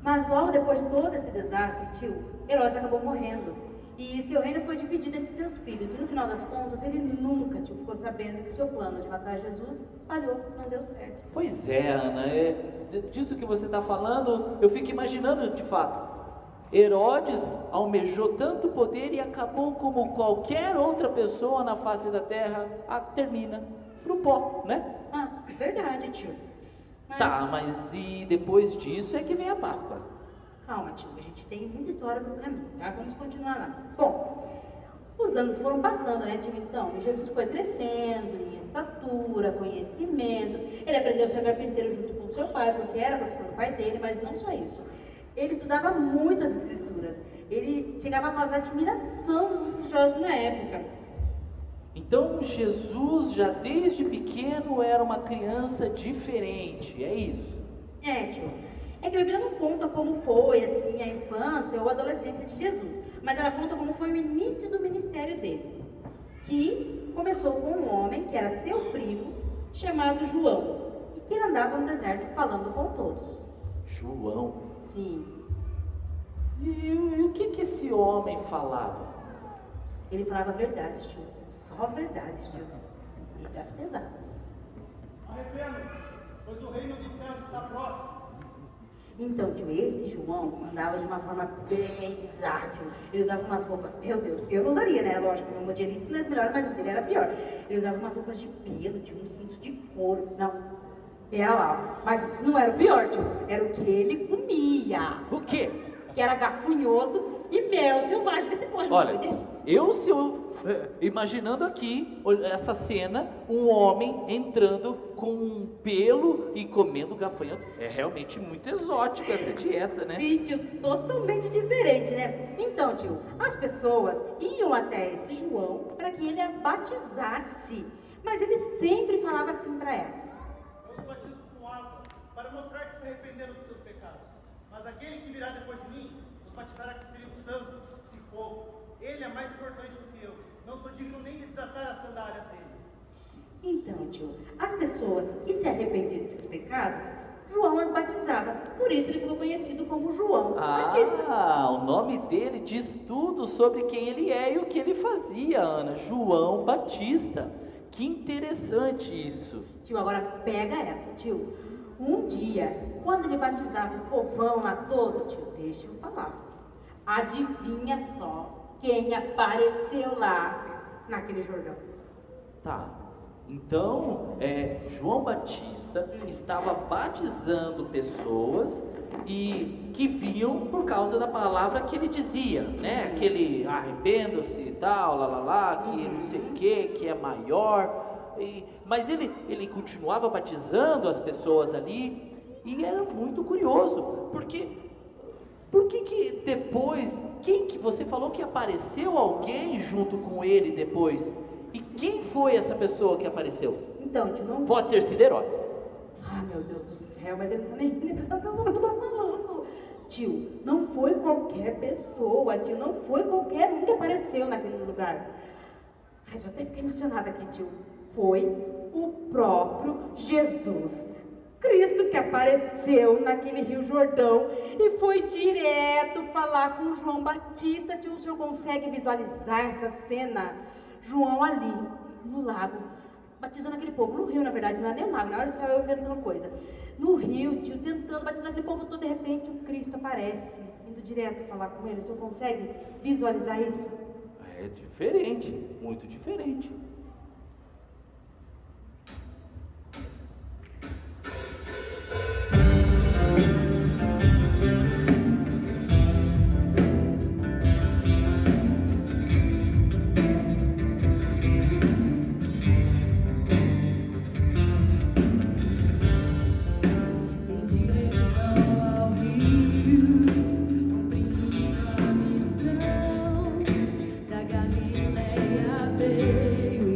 Mas logo depois de todo esse desastre, tio, Herodes acabou morrendo. E seu reino foi dividido entre seus filhos. E no final das contas, ele nunca, tio, ficou sabendo que o seu plano de matar Jesus falhou, não deu certo. Pois é, Ana, disso que você está falando, eu fico imaginando de fato. Herodes almejou tanto poder e acabou como qualquer outra pessoa na face da terra, termina pro pó, né? Ah, verdade, tio. Tá, mas e depois disso é que vem a Páscoa. Calma, tio, a gente tem muita história pelo caminho, tá? Vamos continuar lá. Bom, os anos foram passando, né, tio? Então, Jesus foi crescendo em estatura, conhecimento. Ele aprendeu a ser carpinteiro junto com o seu pai, porque era a profissão do pai dele, mas não só isso. Ele estudava muito as escrituras. Ele chegava a causar admiração dos estudiosos na época. Então, Jesus já desde pequeno era uma criança diferente, é isso? É, tio. É que a Bíblia não conta como foi, assim, a infância ou a adolescência de Jesus, mas ela conta como foi o início do ministério dele, que começou com um homem, que era seu primo, chamado João, e que ele andava no deserto falando com todos. João? Sim. E o que esse homem falava? Ele falava verdades, tio. Só verdades, tio. E das pesadas. Arrependam-se, pois o reino dos céus está próximo. Então, tio, esse João andava de uma forma bem bizarra, tio. Ele usava umas roupas, meu Deus, eu não usaria, né? Lógico, uma de elite não é melhor, mas o dele era pior. Ele usava umas roupas de pelo, tio, um cinto de couro. Não, Era lá, mas isso não era o pior, tio. Era o que ele comia. O quê? Que era gafanhoto e mel selvagem. Vê se pode Olha, desse. imaginando aqui essa cena, um homem entrando com um pelo e comendo gafanhoto. É realmente muito exótica essa dieta, né? Sim, tio, totalmente diferente, né? Então, tio, as pessoas iam até esse João para que ele as batizasse. Mas ele sempre falava assim para elas. Eu os batizo com água, para mostrar que se arrependeram dos seus pecados. Mas aquele que virá depois de mim, os batizará com o Espírito Santo, de fogo. Ele é mais importante do que eu. Não sou digno nem de desatar as sandálias dele. Então, tio, as pessoas que se arrependiam de seus pecados, João as batizava. Por isso ele ficou conhecido como João Batista. Ah, o nome dele diz tudo sobre quem ele é e o que ele fazia, Ana. João Batista. Que interessante isso. Tio, agora pega essa, tio. Um dia, quando ele batizava o povão lá todo, tio, deixa eu falar. Adivinha só quem apareceu lá naquele Jordão? Tá. Então, João Batista estava batizando pessoas e que vinham por causa da palavra que ele dizia, né? Aquele arrependam-se e tal, que não sei o que é maior. Mas ele continuava batizando as pessoas ali e era muito curioso, porque por que depois, quem que você falou que apareceu alguém junto com ele depois? E quem foi essa pessoa que apareceu? Então, tio, não... Pode ter sido Herodes. Ah, meu Deus do céu, mas eu não tô nem prestando atenção no que eu tô falando. Tio, não foi qualquer pessoa, tio, não foi qualquer um que apareceu naquele lugar. Ai, já até fiquei emocionada aqui, tio. Foi o próprio Jesus Cristo que apareceu naquele Rio Jordão e foi direto falar com João Batista. Tio, o senhor consegue visualizar essa cena? João ali, no lago, batizando aquele povo, no rio, na verdade, não era nem um lago, na hora só eu inventando coisa. No rio, tio, tentando batizar aquele povo todo, de repente o Cristo aparece, indo direto falar com ele. O senhor consegue visualizar isso? É diferente, muito diferente. Da Galileia veio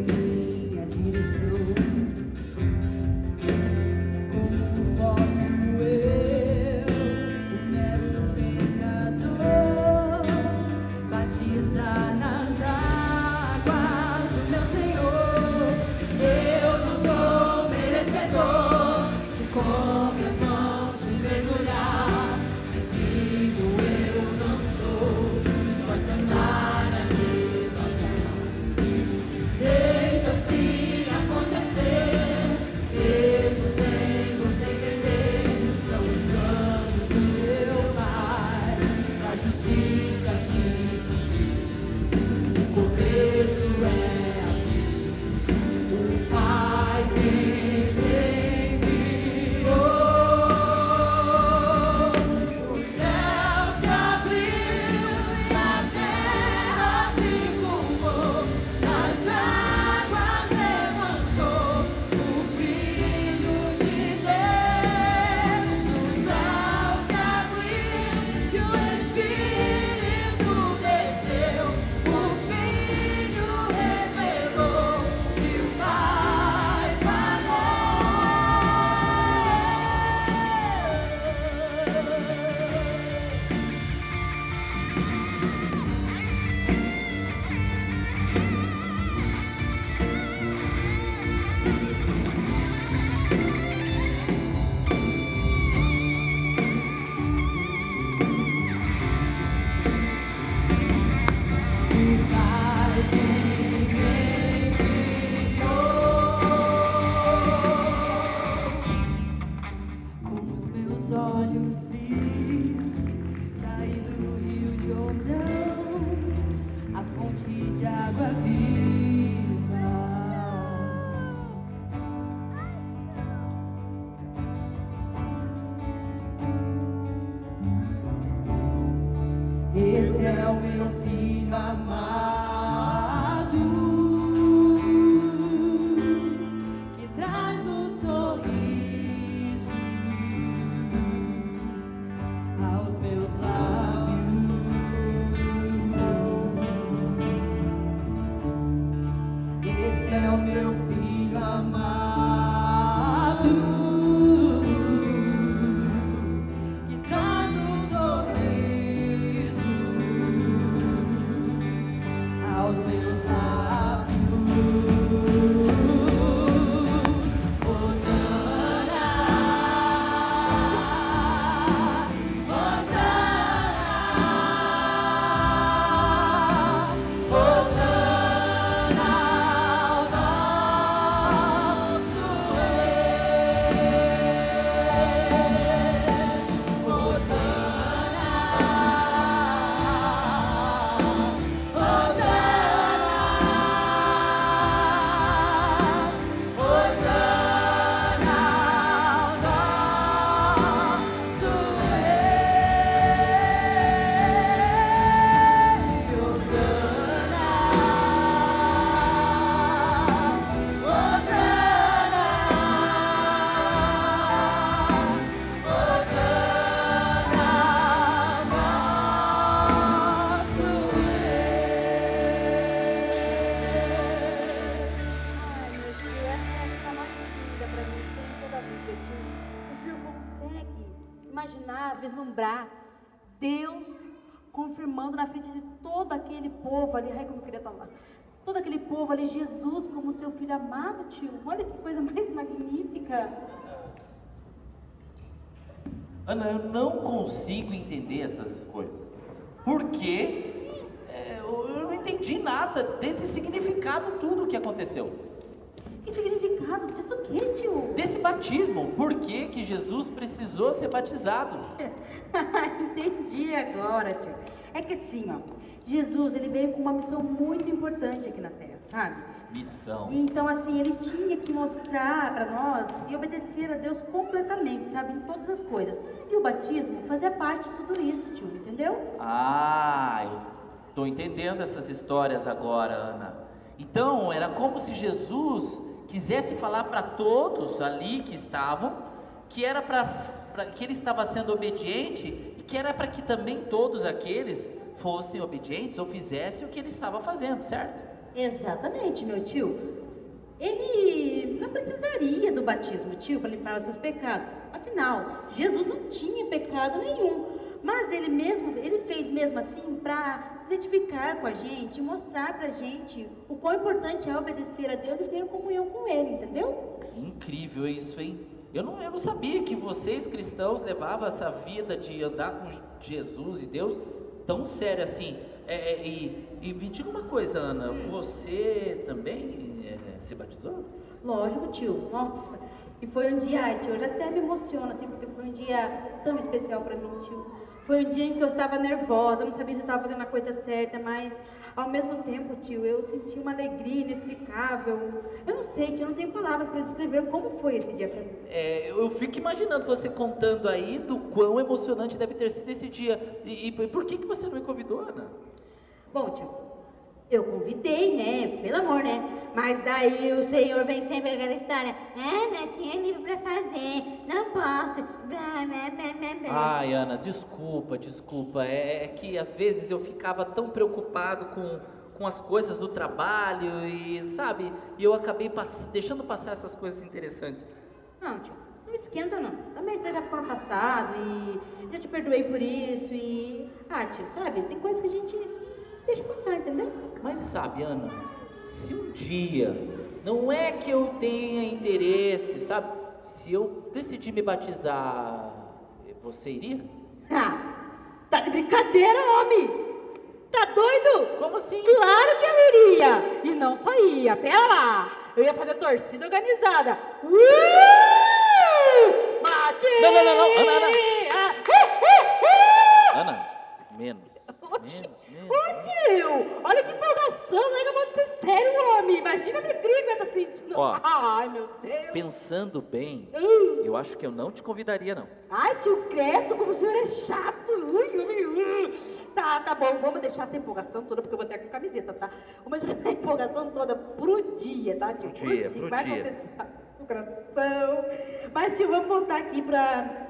vislumbrar Deus confirmando na frente de todo aquele povo ali. Ai, como eu queria estar lá. Todo aquele povo ali, Jesus como seu filho amado, tio. Olha que coisa mais magnífica. Ana, eu não consigo entender essas coisas. Porque eu não entendi nada desse significado, tudo o que aconteceu. Que significado? Disso o quê, tio? Desse batismo. Por que que Jesus precisou ser batizado? Entendi agora, tio. É que assim, ó, Jesus, ele veio com uma missão muito importante aqui na Terra, sabe? Missão. Então, assim, ele tinha que mostrar para nós e obedecer a Deus completamente, sabe? Em todas as coisas. E o batismo fazia parte de tudo isso, tio, entendeu? Ah, eu tô entendendo essas histórias agora, Ana. Então, era como se Jesus quisesse falar para todos ali que estavam, que era que ele estava sendo obediente e que era para que também todos aqueles fossem obedientes ou fizessem o que ele estava fazendo, certo? Exatamente, meu tio. Ele não precisaria do batismo, tio, para limpar os seus pecados. Afinal, Jesus não tinha pecado nenhum. Mas ele fez mesmo assim para identificar com a gente, mostrar pra gente o quão importante é obedecer a Deus e ter comunhão com Ele, entendeu? Incrível isso, hein? Eu não sabia que vocês cristãos levavam essa vida de andar com Jesus e Deus tão sério assim. E me diga uma coisa, Ana, você também se batizou? Lógico, tio. Nossa, e foi um dia, tio, eu até me emociono assim, porque foi um dia tão especial pra mim, tio. Foi um dia em que eu estava nervosa, não sabia se eu estava fazendo a coisa certa, mas ao mesmo tempo, tio, eu senti uma alegria inexplicável. Eu não sei, tio, eu não tenho palavras para descrever como foi esse dia para mim. Eu fico imaginando você contando aí do quão emocionante deve ter sido esse dia. E por que você não me convidou, Ana? Bom, tio, eu convidei, né? Pelo amor, né? Mas aí o senhor vem sempre com aquela história. Não tinha livro pra fazer, não posso. Blá, blá, blá, blá, blá. Ai, Ana, desculpa. É que às vezes eu ficava tão preocupado com as coisas do trabalho e, sabe? E eu acabei deixando passar essas coisas interessantes. Não, tio, não esquenta não. Também já ficou no passado e já te perdoei por isso e... Ah, tio, sabe? Tem coisas que a gente deixa passar, entendeu? Mas sabe, Ana, se um dia, não é que eu tenha interesse, sabe? Se eu decidir me batizar, você iria? Ah, tá de brincadeira, homem! Tá doido? Como assim? Claro que eu iria! E não só ia, pera lá! Eu ia fazer torcida organizada! Batismo! Não, Ana, menos. Ô tio, olha que empolgação, não é que ser sério, homem. Imagina a alegria que eu tô sentindo. Ó, ai, meu Deus. Pensando bem, eu acho que eu não te convidaria, não. Ai, tio Creto, como o senhor é chato. Tá bom, vamos deixar essa empolgação toda, porque eu vou ter aqui a camiseta, tá? Vamos deixar essa empolgação toda pro dia, tá, tio? Pro dia. Vai acontecer no coração. Mas, tio, vamos voltar aqui pra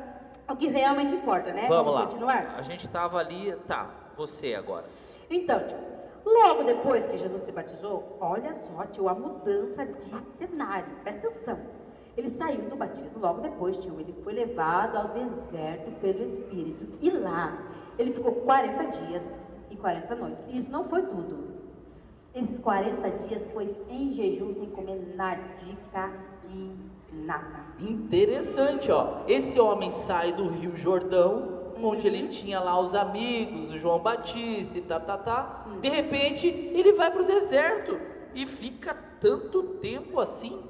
o que realmente importa, né? Vamos lá. Continuar? A gente tava ali, tá, você agora. Então, tio, logo depois que Jesus se batizou, olha só, tio, a mudança de cenário, presta atenção. Ele saiu do batismo logo depois, tio, ele foi levado ao deserto pelo Espírito. E lá, ele ficou 40 dias e 40 noites. E isso não foi tudo. Esses 40 dias foi em jejum, sem comer nadica de nada. Interessante, ó. Esse homem sai do Rio Jordão, onde ele tinha lá os amigos, o João Batista e tá. De repente, ele vai pro deserto e fica tanto tempo assim,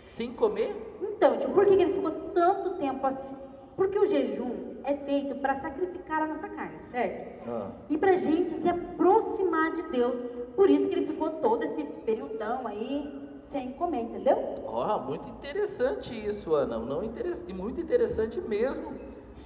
sem comer. Então, tio, por que ele ficou tanto tempo assim? Porque o jejum é feito para sacrificar a nossa carne, certo? E pra gente se aproximar de Deus. Por isso que ele ficou todo esse período aí sem comer, entendeu? Ó, muito interessante isso, Ana. Muito interessante mesmo.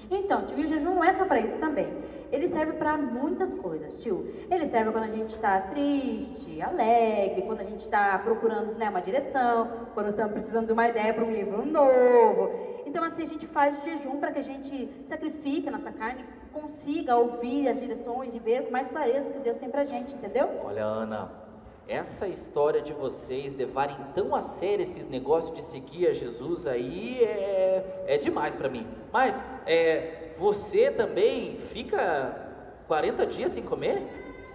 Então, tio, e o jejum não é só para isso também. Ele serve para muitas coisas, tio. Ele serve quando a gente está triste, alegre, quando a gente está procurando, né, uma direção, quando estamos precisando de uma ideia para um livro novo. Então, assim, a gente faz o jejum para que a gente sacrifique a nossa carne, consiga ouvir as direções e ver com mais clareza o que Deus tem pra gente, entendeu? Olha, Ana, essa história de vocês levarem tão a sério esse negócio de seguir a Jesus aí é demais pra mim. Mas, você também fica 40 dias sem comer?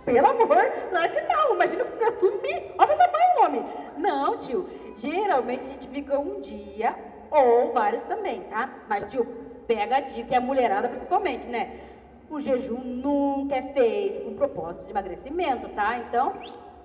Pelo amor, claro que não. Imagina que eu sumi. Olha o tamanho, homem. Não, tio. Geralmente a gente fica um dia ou vários também, tá? Mas, tio, pega a dica, e a mulherada principalmente, né? O jejum nunca é feito com propósito de emagrecimento, tá? Então,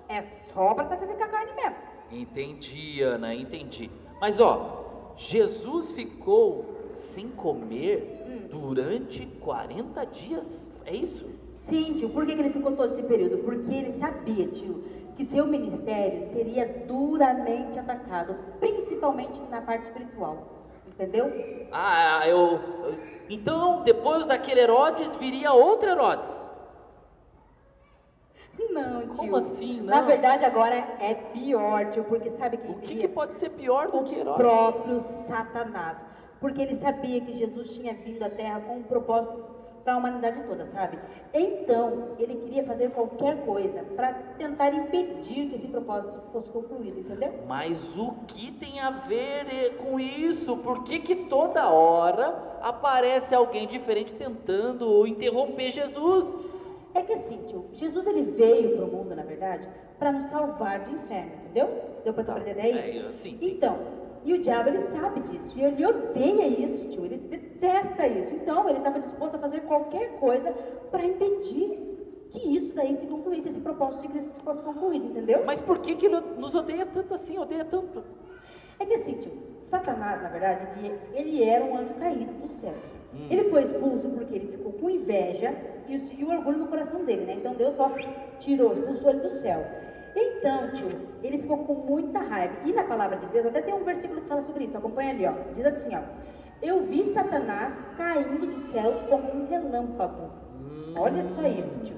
é só pra sacrificar carne mesmo. Entendi, Ana, entendi. Mas, ó, Jesus ficou sem comer durante 40 dias, é isso? Sim, tio. Por que ele ficou todo esse período? Porque ele sabia, tio, que seu ministério seria duramente atacado, principalmente na parte espiritual. Entendeu? Então, depois daquele Herodes, viria outro Herodes? Não, tio. Como assim, não? Na verdade, agora é pior, tio, porque sabe quem viria? O que pode ser pior do que Herodes? O próprio Satanás. Porque ele sabia que Jesus tinha vindo à Terra com um propósito para a humanidade toda, sabe? Então, ele queria fazer qualquer coisa para tentar impedir que esse propósito fosse concluído, entendeu? Mas o que tem a ver com isso? Por que toda hora aparece alguém diferente tentando interromper Jesus? É que assim, tio, Jesus ele veio para o mundo, na verdade, para nos salvar do inferno, entendeu? Deu para tu aprender daí? Sim. Então, e o diabo ele sabe disso, e ele odeia isso, tio, ele detesta isso. Então, ele estava disposto a fazer qualquer coisa para impedir que isso daí se concluísse, esse propósito de Cristo fosse concluído, entendeu? Mas por que ele nos odeia tanto assim, odeia tanto? É que assim, tio, Satanás, na verdade, ele era um anjo caído dos céus. Ele foi expulso porque ele ficou com inveja e o orgulho no coração dele, né? Então Deus só expulsou ele do céu. Então, tio, ele ficou com muita raiva. E na palavra de Deus, até tem um versículo que fala sobre isso, acompanha ali, ó. Diz assim, ó: eu vi Satanás caindo dos céus como um relâmpago. Olha só isso, tio.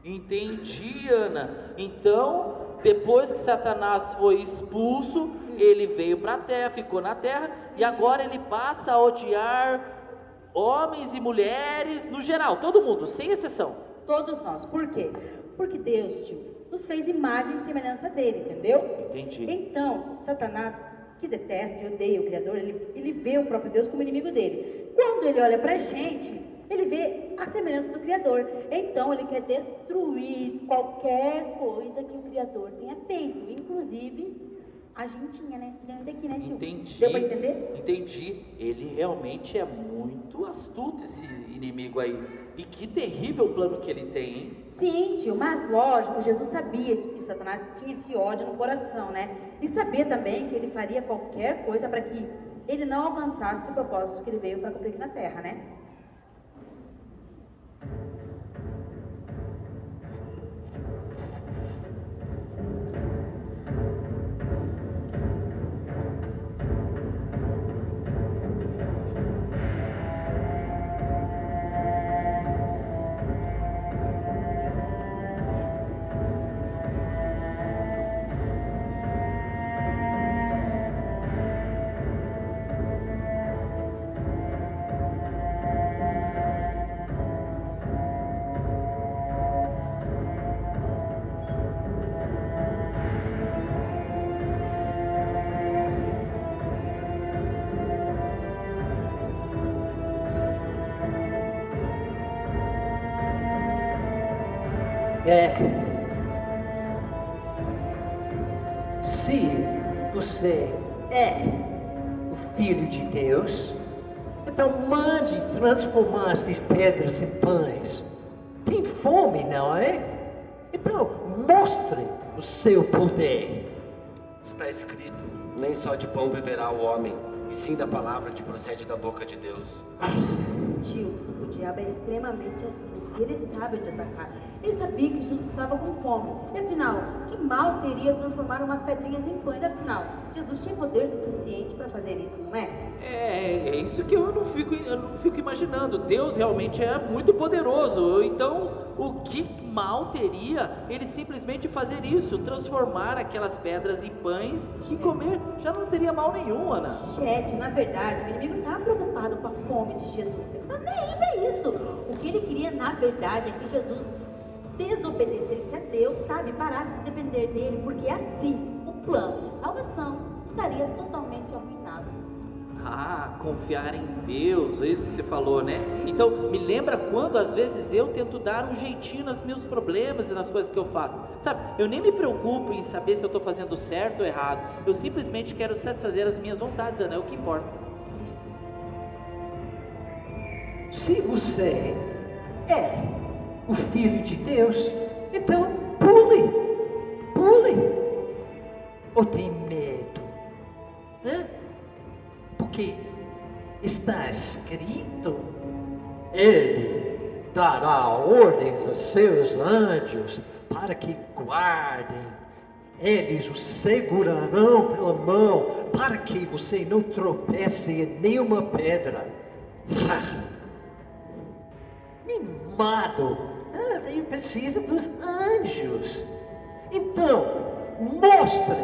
Entendi, Ana. Então, depois que Satanás foi expulso, ele veio para a terra, ficou na terra, e agora ele passa a odiar homens e mulheres no geral, todo mundo, sem exceção. Todos nós. Por quê? Porque Deus, tio, nos fez imagem e semelhança dele, entendeu? Entendi. Então, Satanás, que detesta e odeia o Criador, ele vê o próprio Deus como inimigo dele. Quando ele olha pra gente, ele vê a semelhança do Criador. Então, ele quer destruir qualquer coisa que o Criador tenha feito, inclusive a gentinha, né? Daqui, né, tio? Entendi. Deu pra entender? Entendi. Ele realmente é muito astuto, esse inimigo aí. E que terrível plano que ele tem, hein? Sim, tio, mas lógico, Jesus sabia que Satanás tinha esse ódio no coração, né? E sabia também que ele faria qualquer coisa para que ele não alcançasse o propósito que ele veio para cumprir aqui na Terra, né? Se você é o Filho de Deus, então mande transformar estas pedras em pães. Tem fome, não é? Então mostre o seu poder. Está escrito: nem só de pão viverá o homem, e sim da palavra que procede da boca de Deus. Tio, o diabo é extremamente astuto. Ele sabe onde atacar. Ele sabia que Jesus estava com fome. E afinal, que mal teria transformar umas pedrinhas em pães? Afinal, Jesus tinha poder suficiente para fazer isso, não é? É isso que eu não fico imaginando. Deus realmente é muito poderoso. Então, o que mal teria ele simplesmente fazer isso? Transformar aquelas pedras em pães e comer? Já não teria mal nenhum, Ana. Chet, na verdade, o inimigo não estava preocupado com a fome de Jesus. Ele não estava nem aí para isso. O que ele queria, na verdade, é que Jesus desobedecesse a Deus, sabe? Parasse de depender dele, porque assim o plano de salvação estaria totalmente arruinado. Confiar em Deus, é isso que você falou, né? Então, me lembra quando às vezes eu tento dar um jeitinho nos meus problemas e nas coisas que eu faço. Sabe, eu nem me preocupo em saber se eu estou fazendo certo ou errado. Eu simplesmente quero satisfazer as minhas vontades, Ana, é o que importa. Se você é o Filho de Deus, então pule. Ou tem medo? Porque está escrito: Ele dará ordens a seus anjos para que guardem. Eles o segurarão pela mão para que você não tropece em nenhuma pedra. Mimado, ele precisa dos anjos. Então, mostre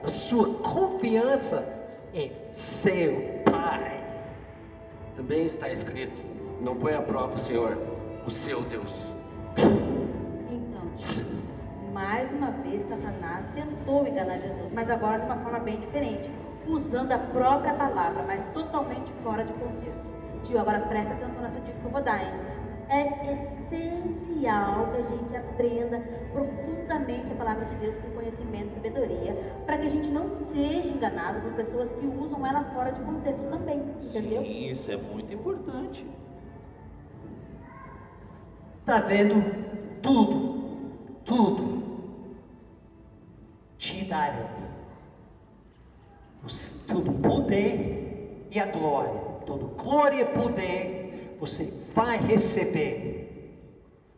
a sua confiança em seu Pai. Também está escrito: não põe à prova o Senhor, o seu Deus. Então, tio, mais uma vez Satanás tentou enganar Jesus, mas agora de uma forma bem diferente, usando a própria palavra, mas totalmente fora de contexto. Tio, agora presta atenção nessa dica que eu vou dar, hein? É essencial que a gente aprenda profundamente a palavra de Deus com conhecimento e sabedoria, para que a gente não seja enganado por pessoas que usam ela fora de contexto também, entendeu? Sim, isso é muito importante. Tá vendo? Tudo te darei. Todo poder e a glória, toda glória e poder você vai receber.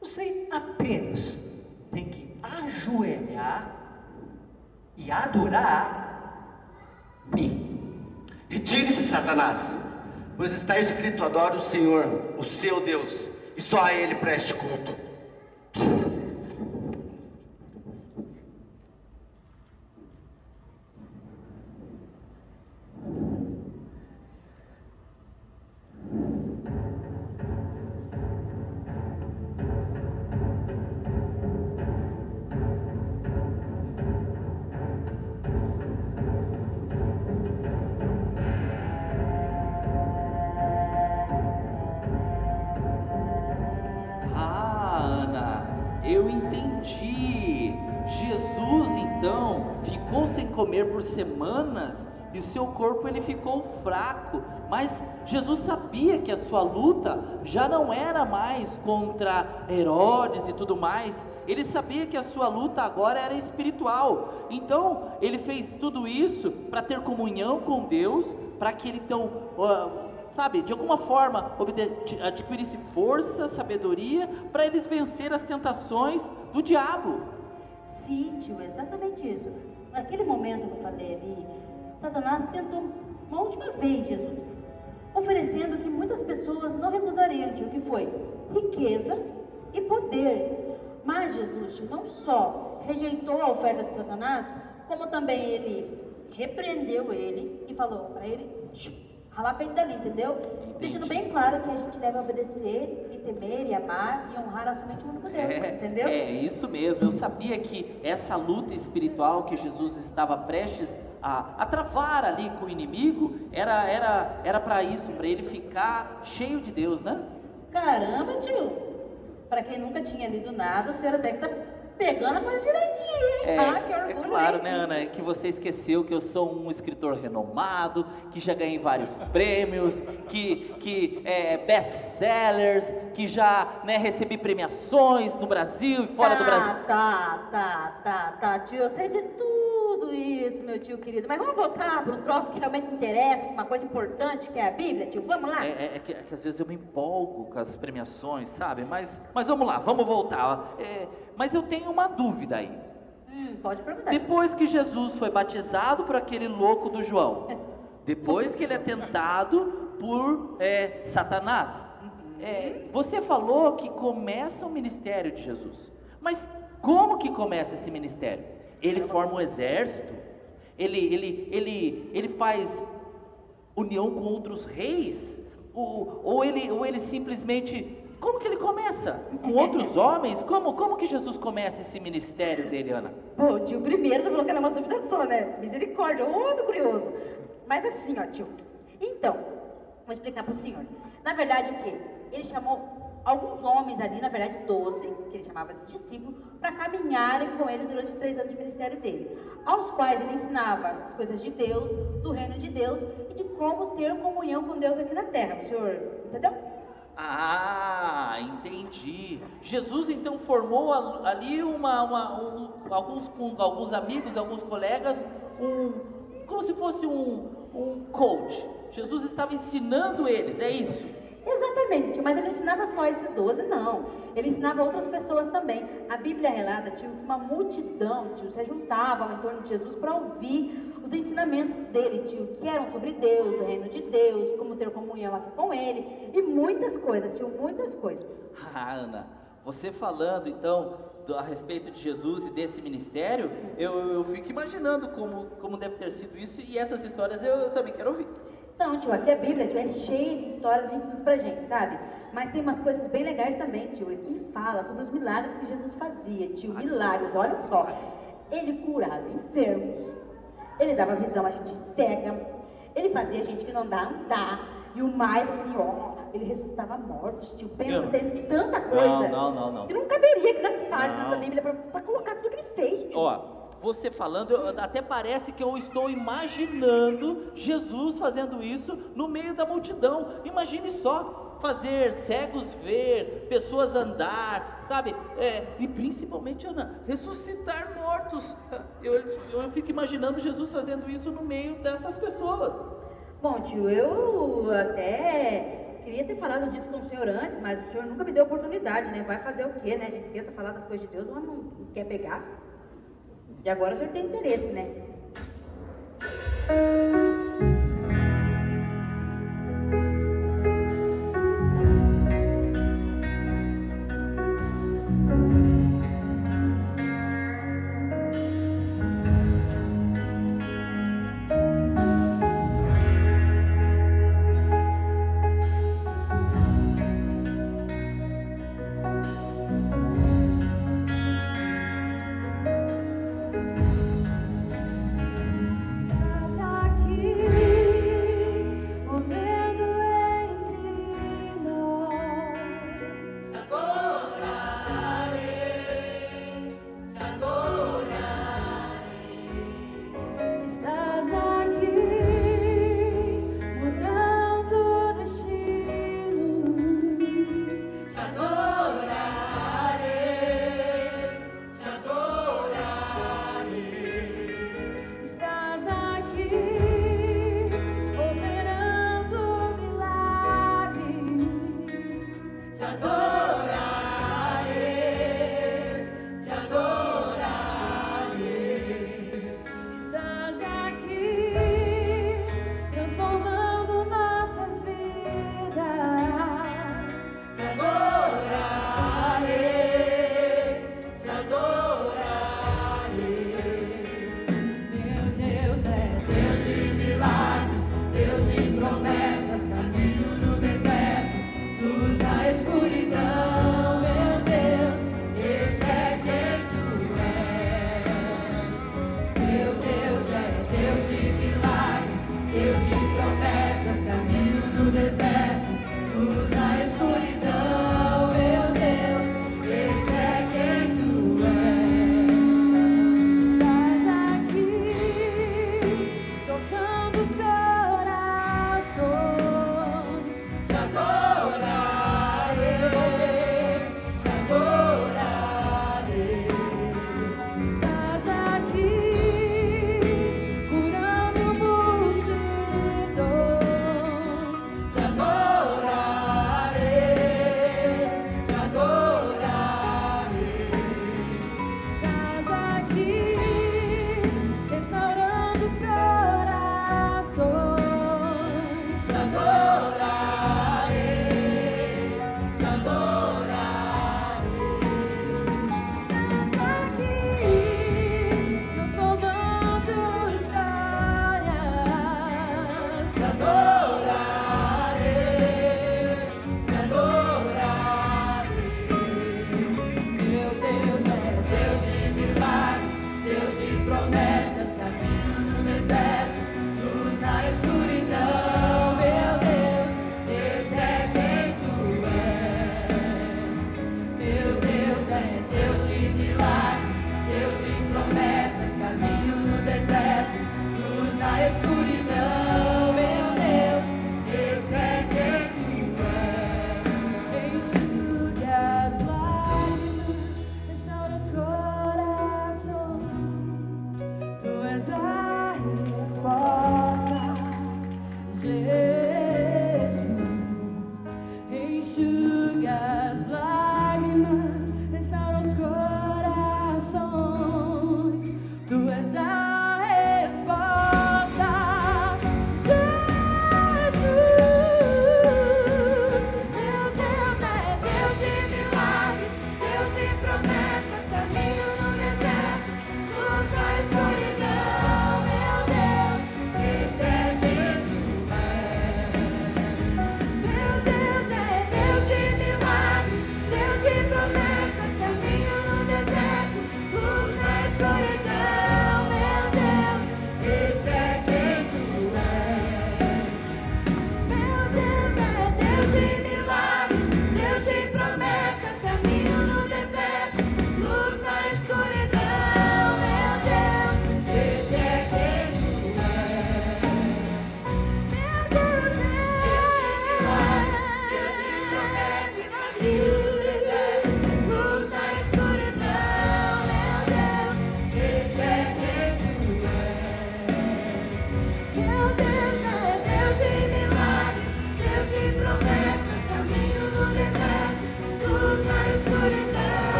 Você apenas tem que ajoelhar e adorar-me. Retire-se, Satanás, pois está escrito: adore o Senhor, o seu Deus, e só a Ele preste culto. Eu entendi. Jesus então ficou sem comer por semanas e o seu corpo ele ficou fraco, mas Jesus sabia que a sua luta já não era mais contra Herodes e tudo mais. Ele sabia que a sua luta agora era espiritual. Então ele fez tudo isso para ter comunhão com Deus, para que ele então de alguma forma adquirisse força, sabedoria, para eles vencer as tentações do diabo. Sim, tio, exatamente isso. Naquele momento que eu falei ali, Satanás tentou uma última vez Jesus, oferecendo que muitas pessoas não recusariam, tio, que foi riqueza e poder. Mas Jesus, tio, não só rejeitou a oferta de Satanás, como também ele repreendeu ele e falou para ele ralar peito dali, entendeu? Deixando bem claro que a gente deve obedecer e temer e amar e honrar somente o único Deus, entendeu? É isso mesmo. Eu sabia que essa luta espiritual que Jesus estava prestes a travar ali com o inimigo era para isso, para ele ficar cheio de Deus, né? Caramba, tio! Para quem nunca tinha lido nada, o senhor até que tá pegando a coisa direitinho, hein? Que orgulho. É claro, né, Ana, que você esqueceu que eu sou um escritor renomado, que já ganhei vários prêmios, que é best-sellers, que já recebi premiações no Brasil e fora do Brasil. Tá, tio, eu sei de tudo isso, meu tio querido, mas vamos voltar para um troço que realmente interessa, uma coisa importante que é a Bíblia, tio, vamos lá? É que às vezes eu me empolgo com as premiações, sabe, mas vamos lá, vamos voltar. Mas eu tenho uma dúvida aí. Pode perguntar. Depois que Jesus foi batizado por aquele louco do João, depois que ele é tentado por Satanás, você falou que começa o ministério de Jesus, mas como que começa esse ministério? Ele forma um exército? Ele faz união com outros reis? Ou ele simplesmente... Como que ele começa? Com outros homens? Como que Jesus começa esse ministério dele, Ana? Pô, tio, primeiro você falou que era uma dúvida só, né? Misericórdia, ô, meu curioso. Mas assim, ó, tio, Então, vou explicar para o senhor. Na verdade, o quê? Ele chamou alguns homens ali, na verdade 12, que ele chamava de discípulos, para caminharem com ele durante os 3 anos de ministério dele, aos quais ele ensinava as coisas de Deus, do reino de Deus e de como ter comunhão com Deus aqui na terra. O senhor entendeu? Ah, entendi. Jesus então formou ali alguns amigos, alguns colegas, como se fosse um coach. Jesus estava ensinando eles, é isso? Exatamente, tio, mas ele não ensinava só esses 12, não. Ele ensinava outras pessoas também. A Bíblia relata, tio, que uma multidão, tio, se juntava em torno de Jesus para ouvir os ensinamentos dele, tio, que eram sobre Deus, o reino de Deus, como ter comunhão aqui com ele, e muitas coisas, tio, muitas coisas. Ah, Ana, você falando então a respeito de Jesus e desse ministério, eu fico imaginando como deve ter sido isso, e essas histórias eu também quero ouvir. Então, tio, aqui a Bíblia, tio, é cheia de histórias e ensinos pra gente, sabe? Mas tem umas coisas bem legais também, tio, que fala sobre os milagres que Jesus fazia, tio, milagres, olha só. Ele curava enfermos, ele dava visão a gente cega, ele fazia gente que não dá a andar, e o mais assim, ó, ele ressuscitava mortos, tio, pensa, tem tanta coisa Não. que não caberia aqui nas páginas da Bíblia pra colocar tudo que ele fez, tio. Ó, você falando, até parece que eu estou imaginando Jesus fazendo isso no meio da multidão. Imagine só, fazer cegos ver, pessoas andar, sabe? E principalmente, Ana, ressuscitar mortos. Eu fico imaginando Jesus fazendo isso no meio dessas pessoas. Bom, tio, eu até queria ter falado disso com o senhor antes, mas o senhor nunca me deu oportunidade, né? Vai fazer o quê, né? A gente tenta falar das coisas de Deus, mas não quer pegar. E agora o senhor tem interesse, né? Aqui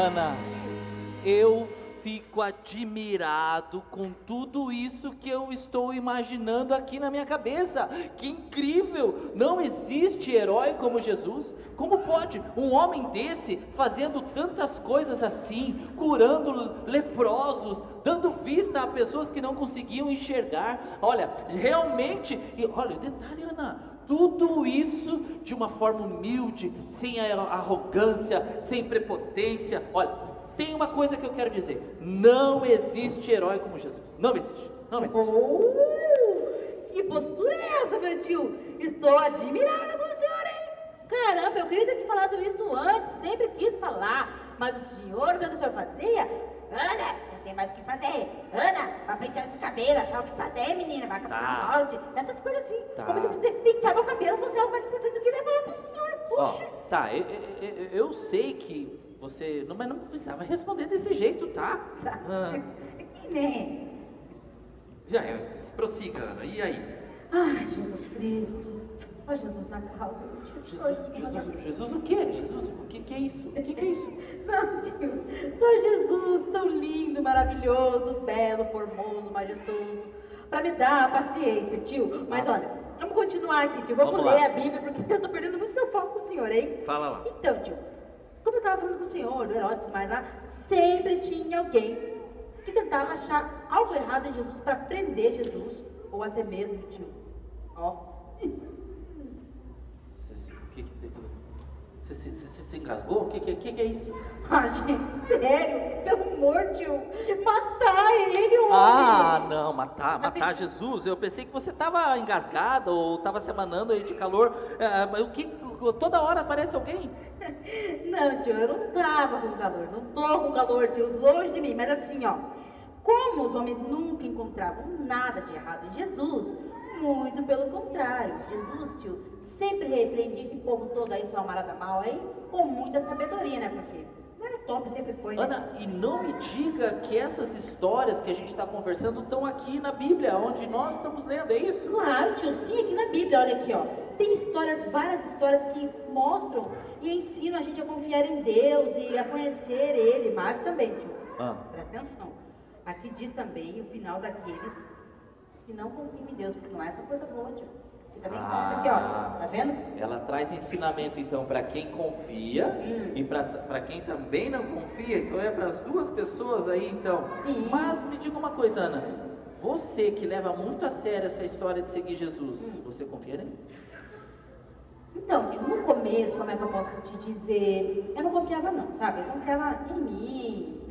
Ana, eu fico admirado com tudo isso que eu estou imaginando aqui na minha cabeça. Que incrível! Não existe herói como Jesus. Como pode um homem desse, fazendo tantas coisas assim, curando leprosos, dando vista a pessoas que não conseguiam enxergar? Olha, realmente, e olha, detalhe, Ana, tudo isso de uma forma humilde, sem arrogância, sem prepotência. Olha, tem uma coisa que eu quero dizer: não existe herói como Jesus. Não existe, não existe. Que postura é essa, meu tio? Estou admirada com o senhor, hein? Caramba, eu queria ter te falado isso antes, sempre quis falar. Mas o senhor, quando o senhor fazia, Ana, você tem mais o que fazer. Ana, vai pentear esse cabelo, achar o que fazer, menina, vai capar o molde. Essas coisas assim. Como se você pentear meu cabelo fosse algo mais importante do que levar pro senhor. Puxa. Tá, eu sei que você, mas não precisava responder desse jeito, tá? Que nem. Já prossiga, Ana, e aí? Ai, Jesus Cristo. Ó, Jesus na causa. Jesus o quê? Jesus, o que é isso? O que é isso? Não, tio, só Jesus, tão lindo, maravilhoso, belo, formoso, majestoso, pra me dar paciência, tio. Mas olha, vamos continuar aqui, tio. Vamos ler a Bíblia, porque eu tô perdendo muito meu foco com o senhor, hein? Fala lá. Então, tio, como eu tava falando com o senhor, do Herodes e tudo mais lá, sempre tinha alguém que tentava achar algo errado em Jesus para prender Jesus, ou até mesmo, tio. Ó. Você se engasgou? O que é isso? Ah, gente, sério? Pelo amor, tio, matar ele, homem! Ah, não, matar Jesus. Eu pensei que você estava engasgada ou estava se emanando aí de calor. Toda hora aparece alguém? Não, tio, eu não tava com calor, não tô com calor, tio, longe de mim. Mas assim, ó, como os homens nunca encontravam nada de errado em Jesus, muito pelo contrário, Jesus, tio, sempre repreendia esse povo todo aí, seu amarada mal aí, com muita sabedoria, né? Porque não era top, sempre foi, né? Ana, e não me diga que essas histórias que a gente está conversando estão aqui na Bíblia, onde nós estamos lendo, é isso? Claro, tio, sim, aqui na Bíblia, olha aqui, ó. Tem histórias, várias histórias que mostram e ensinam a gente a confiar em Deus e a conhecer Ele, mas também, tio, presta atenção. Aqui diz também o final daqueles que não confiam em Deus, porque não é essa coisa boa, tio. Fica bem conta aqui, ó. Tá vendo? Ela traz ensinamento, então, para quem confia e para quem também não confia. Então, é para as duas pessoas aí, então. Sim. Mas me diga uma coisa, Ana. Você que leva muito a sério essa história de seguir Jesus, você confia nele? Então, tio, no começo, como é que eu posso te dizer? Eu não confiava não, sabe? Eu confiava em mim,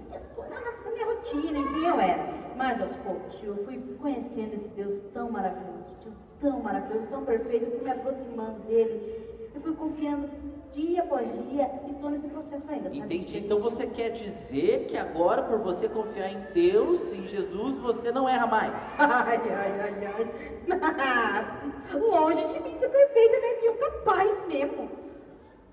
na minha rotina, em quem eu era. Mas aos poucos, tio, eu fui conhecendo esse Deus tão maravilhoso, tio, tão maravilhoso, tão perfeito. Eu fui me aproximando dele, eu fui confiando dia após dia e tô nesse processo ainda, sabe? Entendi. Então você quer dizer que agora, por você confiar em Deus, em Jesus, você não erra mais? Ai. Longe de mim ser perfeita, né, tio? Capaz mesmo.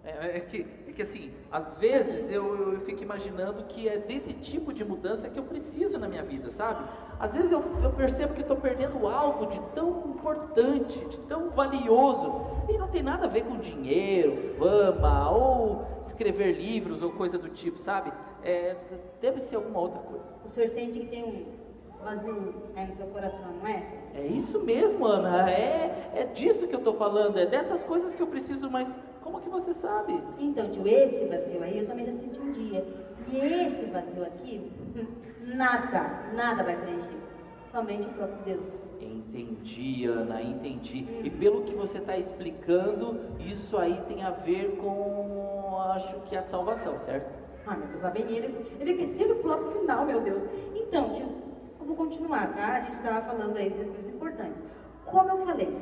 É que assim, às vezes eu fico imaginando que é desse tipo de mudança que eu preciso na minha vida, sabe? Às vezes eu percebo que estou perdendo algo de tão importante, de tão valioso, e não tem nada a ver com dinheiro, fama, ou escrever livros, ou coisa do tipo, sabe? Deve ser alguma outra coisa. O senhor sente que tem um vazio aí no seu coração, não é? É isso mesmo, Ana, é disso que eu estou falando, é dessas coisas que eu preciso, mas como que você sabe? Então, tio, esse vazio aí eu também já senti um dia. E esse vazio aqui, nada vai preencher. Somente o próprio Deus. Entendi, Ana, entendi. E pelo que você está explicando, isso aí tem a ver com, acho que a salvação, certo? Ah, meu Deus, lá vem ele quer ser o próprio final, meu Deus. Então, tio, eu vou continuar, tá? A gente estava falando aí de coisas importantes. Como eu falei,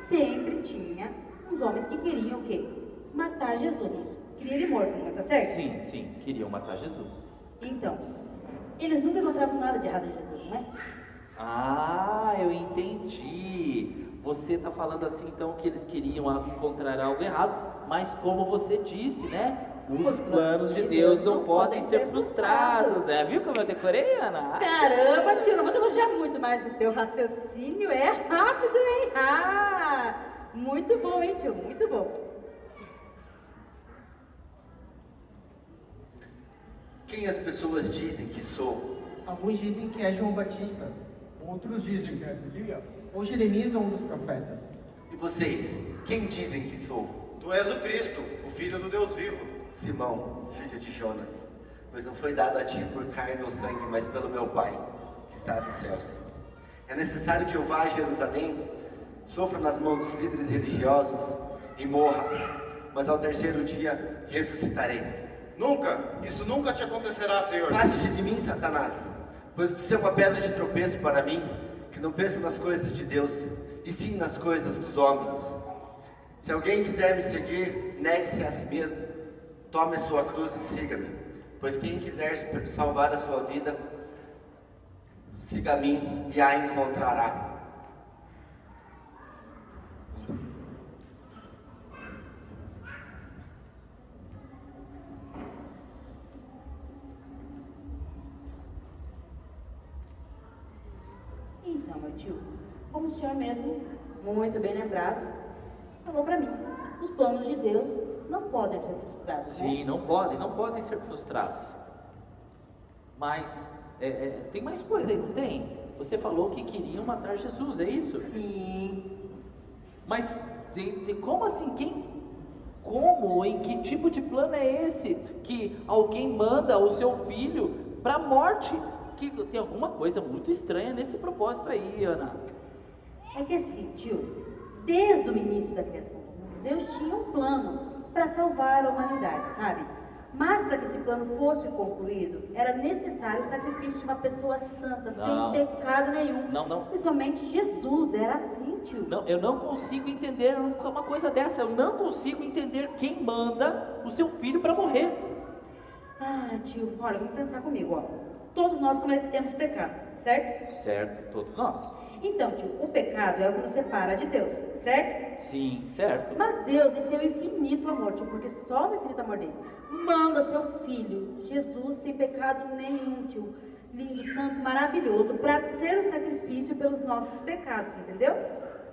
sempre tinha uns homens que queriam o quê? Matar Jesus. Queria ele morto, não tá certo? Sim, queriam matar Jesus. Então, eles nunca encontravam nada de errado em Jesus, né? Ah, eu entendi. Você está falando assim, então, que eles queriam encontrar algo errado, mas como você disse, né? Os planos de Deus não podem ser frustrados. Viu como eu decorei, Ana? Caramba, tio, não vou te elogiar muito, mas o teu raciocínio é rápido, hein? Muito bom, hein, tio? Muito bom. Quem as pessoas dizem que sou? Alguns dizem que é João Batista. Outros dizem que é Elias. Ou Jeremias ou um dos profetas. E vocês, quem dizem que sou? Tu és o Cristo, o Filho do Deus vivo. Simão, filho de Jonas, pois não foi dado a ti por carne ou sangue, mas pelo meu Pai, que estás nos céus. É necessário que eu vá a Jerusalém, sofra nas mãos dos líderes religiosos e morra, mas ao terceiro dia ressuscitarei. Isso nunca te acontecerá, Senhor. Afaste-te de mim, Satanás, pois você é uma pedra de tropeço para mim, que não pensa nas coisas de Deus, e sim nas coisas dos homens. Se alguém quiser me seguir, negue-se a si mesmo, tome a sua cruz e siga-me, pois quem quiser salvar a sua vida, siga a mim e a encontrará. Então, meu tio, como o senhor mesmo, muito bem lembrado, falou para mim, os planos de Deus não podem ser frustrados, Sim, né? não podem ser frustrados. Mas tem mais coisa aí, não tem? Você falou que queriam matar Jesus, é isso? Sim. Mas como assim? Como? Em que tipo de plano é esse? Que alguém manda o seu filho para a morte? Que tem alguma coisa muito estranha nesse propósito aí, Ana. É que assim, tio, desde o início da criação do mundo, Deus tinha um plano para salvar a humanidade, sabe? Mas para que esse plano fosse concluído, era necessário o sacrifício de uma pessoa santa, sem pecado nenhum. Não. Principalmente Jesus, era assim, tio. Não, eu não consigo entender uma coisa dessa. Eu não consigo entender quem manda o seu filho para morrer. Ah, tio, olha, vamos pensar comigo, ó. Todos nós cometemos pecados, certo? Certo, todos nós. Então, tio, o pecado é o que nos separa de Deus, certo? Sim, certo. Mas Deus, em seu infinito amor, tio, porque só no infinito amor dele, manda seu filho, Jesus, sem pecado nenhum, tio, lindo, santo, maravilhoso, para ser o sacrifício pelos nossos pecados, entendeu?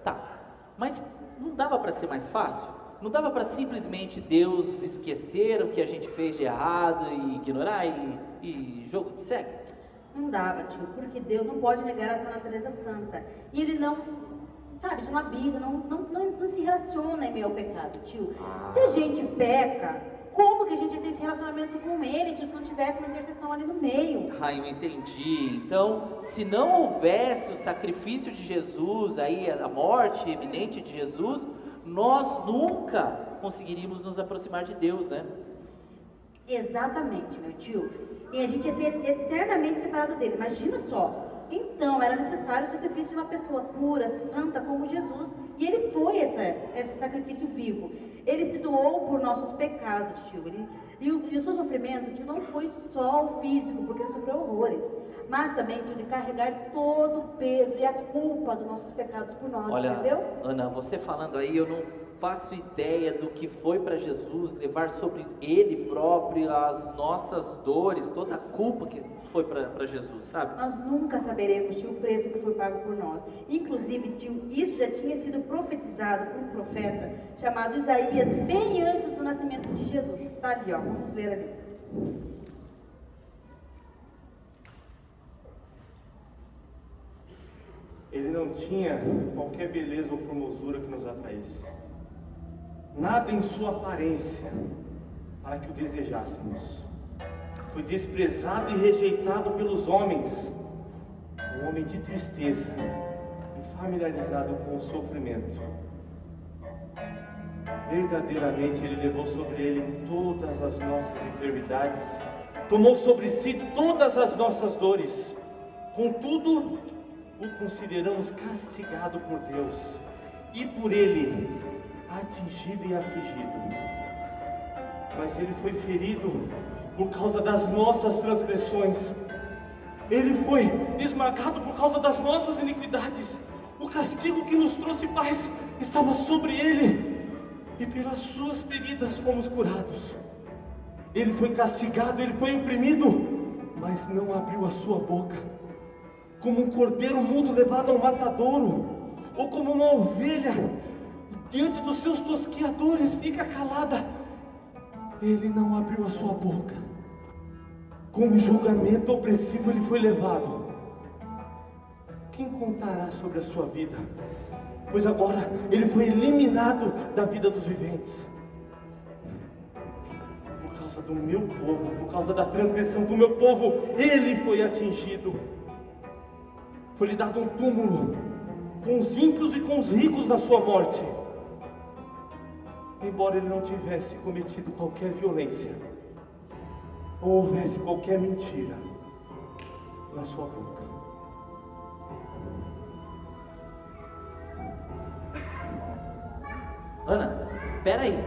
Tá, mas não dava para ser mais fácil? Não dava para simplesmente Deus esquecer o que a gente fez de errado e ignorar e jogo que segue? Não dava, tio, porque Deus não pode negar a sua natureza santa. E ele não, sabe, não habita, não se relaciona em meio ao pecado, tio. Se a gente peca, como que a gente ia ter esse relacionamento com ele, tio, se não tivesse uma intercessão ali no meio? Ah, eu entendi. Então, se não houvesse o sacrifício de Jesus, aí a morte iminente de Jesus, nós nunca conseguiríamos nos aproximar de Deus, né? Exatamente, meu tio. E a gente ia ser eternamente separado dele. Imagina só. Então, era necessário o sacrifício de uma pessoa pura, santa como Jesus. E ele foi esse sacrifício vivo. Ele se doou por nossos pecados, tio. E o seu sofrimento, tio, não foi só o físico, porque ele sofreu horrores. Mas também, tio, de carregar todo o peso e a culpa dos nossos pecados por nós, Olha, entendeu? Ana, você falando aí, eu não faço ideia do que foi para Jesus levar sobre ele próprio as nossas dores, toda a culpa que foi para Jesus, sabe? Nós nunca saberemos, tio, o preço que foi pago por nós. Inclusive, tio, isso já tinha sido profetizado por um profeta chamado Isaías, bem antes do nascimento de Jesus. Está ali, ó, vamos ler ali. Ele não tinha qualquer beleza ou formosura que nos atraísse. Nada em sua aparência para que o desejássemos. Foi desprezado e rejeitado pelos homens, um homem de tristeza e familiarizado com o sofrimento. Verdadeiramente ele levou sobre ele todas as nossas enfermidades, tomou sobre si todas as nossas dores. Contudo, o consideramos castigado por Deus e por ele atingido e afligido. Mas ele foi ferido por causa das nossas transgressões. Ele foi esmagado por causa das nossas iniquidades. O castigo que nos trouxe paz estava sobre ele, e pelas suas feridas fomos curados. Ele foi castigado, ele foi oprimido, mas não abriu a sua boca. Como um cordeiro mudo levado ao matadouro, ou como uma ovelha diante dos seus tosqueadores fica calada, ele não abriu a sua boca. com julgamento opressivo ele foi levado. Quem contará sobre a sua vida? Pois agora ele foi eliminado da vida dos viventes. Por causa do meu povo, por causa da transgressão do meu povo, ele foi atingido. Foi-lhe dado um túmulo com os ímpios e com os ricos na sua morte. Embora ele não tivesse cometido qualquer violência, ou houvesse qualquer mentira na sua boca. Ana, peraí.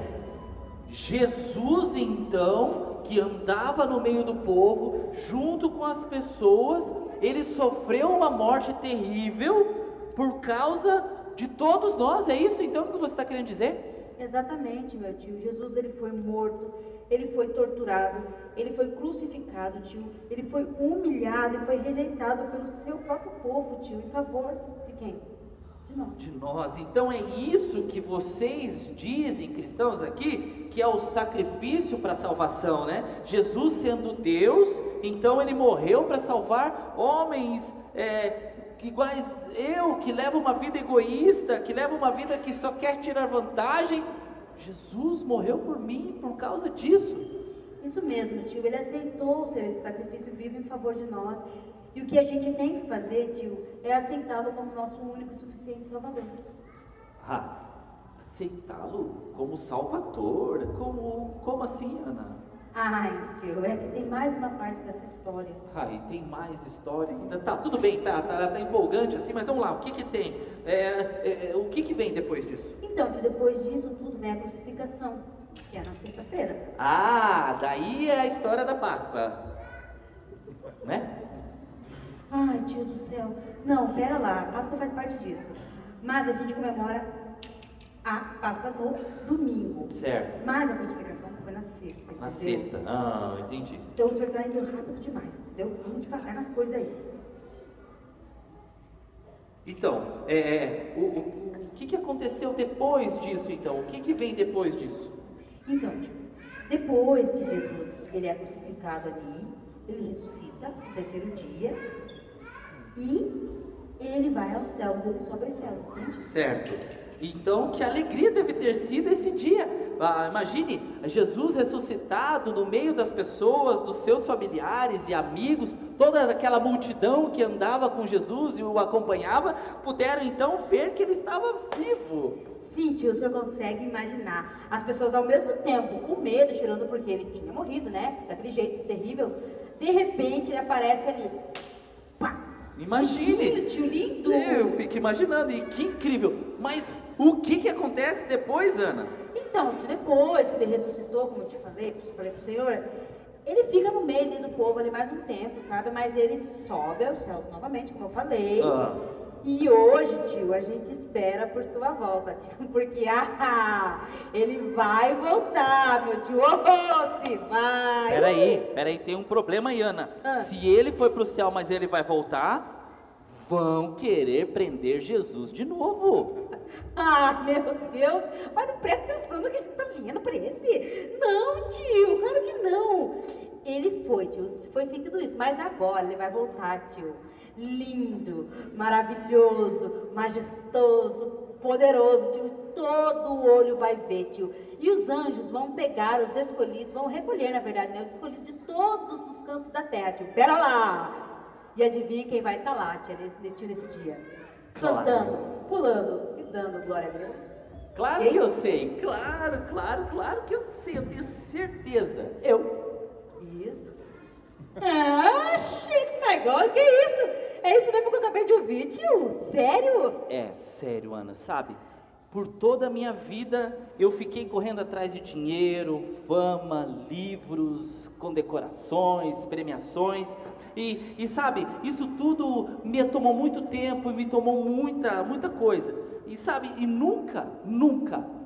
Jesus, então, que andava no meio do povo, junto com as pessoas, ele sofreu uma morte terrível por causa de todos nós. É isso então que você está querendo dizer? Exatamente, meu tio. Jesus, ele foi morto, ele foi torturado, ele foi crucificado, tio. Ele foi humilhado e foi rejeitado pelo seu próprio povo, tio. Em favor de quem? De nós. De nós. Então é isso que vocês dizem, cristãos aqui, que é o sacrifício para a salvação, né? Jesus sendo Deus, então ele morreu para salvar homens iguais eu, que leva uma vida egoísta, que leva uma vida que só quer tirar vantagens. Jesus morreu por mim por causa disso. Isso mesmo, tio. Ele aceitou ser esse sacrifício vivo em favor de nós. E o que a gente tem que fazer, tio, é aceitá-lo como nosso único e suficiente Salvador. Aceitá-lo como Salvador? Como assim, Ana? Ai, tio, é que tem mais uma parte dessa história. Ai, tem mais história ainda. Tá, tudo bem, tá empolgante assim, mas vamos lá, o que que tem? O que que vem depois disso? Então, tio, depois disso tudo vem a crucificação, que é na sexta-feira. Daí é a história da Páscoa, né? Ai, tio do céu. Não, pera lá, a Páscoa faz parte disso. Mas a gente comemora a Páscoa no domingo. Certo. Mas a crucificação foi na sexta. Entendeu? Na sexta, entendi. Então o senhor está indo rápido demais, entendeu? Vamos devagar nas coisas aí. Então, o que aconteceu depois disso, então? O que vem depois disso? Então, tio, depois que Jesus ele é crucificado ali, ele ressuscita no terceiro dia e ele vai aos céus, ele sobe aos céus, entende? Certo. Então, que alegria deve ter sido esse dia. Imagine, Jesus ressuscitado no meio das pessoas, dos seus familiares e amigos, toda aquela multidão que andava com Jesus e o acompanhava, puderam então ver que ele estava vivo. Sim, tio, o senhor consegue imaginar as pessoas ao mesmo tempo com medo, chorando porque ele tinha morrido, né? Daquele jeito terrível. De repente ele aparece ali. Pá! Imagine! Lindo, tio, lindo! Eu fico imaginando, e que incrível! Mas o que acontece depois, Ana? Então, tio, depois que ele ressuscitou, como eu te falei pro senhor, ele fica no meio ali do povo ali mais um tempo, sabe? Mas ele sobe aos céus novamente, como eu falei. E hoje, tio, a gente espera por sua volta, tio, porque ele vai voltar, meu tio, se vai. Peraí, tem um problema aí, Ana. Se ele foi pro céu, mas ele vai voltar, vão querer prender Jesus de novo. Meu Deus, mas não presta atenção no que a gente tá lendo, parece. Não, tio, claro que não. Ele foi, tio, foi feito tudo isso, mas agora ele vai voltar, tio. Lindo, maravilhoso, majestoso, poderoso, tio. Todo o olho vai ver, tio. E os anjos vão pegar os escolhidos, vão recolher, na verdade, né, os escolhidos de todos os cantos da terra, tio. Pera lá! E adivinha quem vai estar lá, tia, nesse dia? Cantando, pulando e dando glória a Deus. Claro que eu sei, claro que eu sei, eu tenho certeza. Isso. Agora que é isso? É isso mesmo que eu acabei de ouvir, tio? Sério? É sério, Ana, sabe? Por toda a minha vida eu fiquei correndo atrás de dinheiro, fama, livros, condecorações, premiações e sabe, isso tudo me tomou muito tempo e me tomou muita coisa. E sabe, e nunca,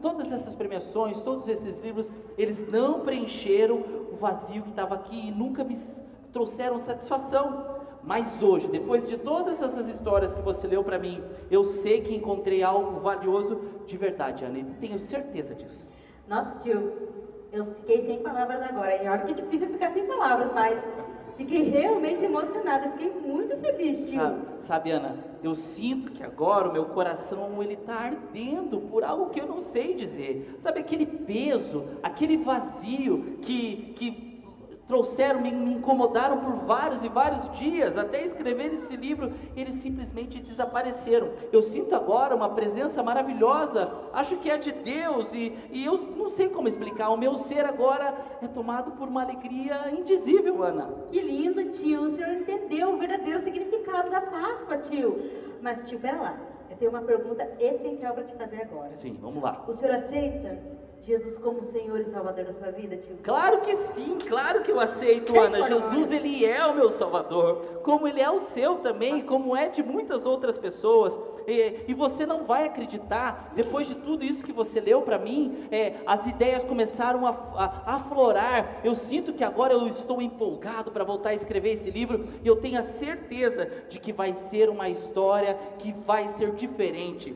todas essas premiações, todos esses livros, eles não preencheram o vazio que estava aqui e nunca me trouxeram satisfação. Mas hoje, depois de todas essas histórias que você leu para mim, eu sei que encontrei algo valioso de verdade, Ana, e tenho certeza disso. Nossa, tio, eu fiquei sem palavras agora, e olha que é difícil ficar sem palavras, mas Fiquei realmente emocionada, fiquei muito feliz, tio. Sabe, Ana, eu sinto que agora o meu coração ele tá ardendo por algo que eu não sei dizer. Sabe, aquele peso, aquele vazio que trouxeram, me incomodaram por vários e vários dias, até escrever esse livro, eles simplesmente desapareceram. Eu sinto agora uma presença maravilhosa, acho que é de Deus, e eu não sei como explicar, o meu ser agora é tomado por uma alegria indizível, Ana. Que lindo, tio, o senhor entendeu o verdadeiro significado da Páscoa, tio. Mas, tio, pera lá, eu tenho uma pergunta essencial para te fazer agora. Sim, vamos lá. O senhor aceita Jesus como Senhor e Salvador da sua vida, tio? Claro que sim, claro que eu aceito, Ana. Jesus, ele é o meu Salvador, como ele é o seu também, como é de muitas outras pessoas. E você não vai acreditar, depois de tudo isso que você leu para mim, as ideias começaram a aflorar. Eu sinto que agora eu estou empolgado para voltar a escrever esse livro, e eu tenho a certeza de que vai ser uma história que vai ser diferente.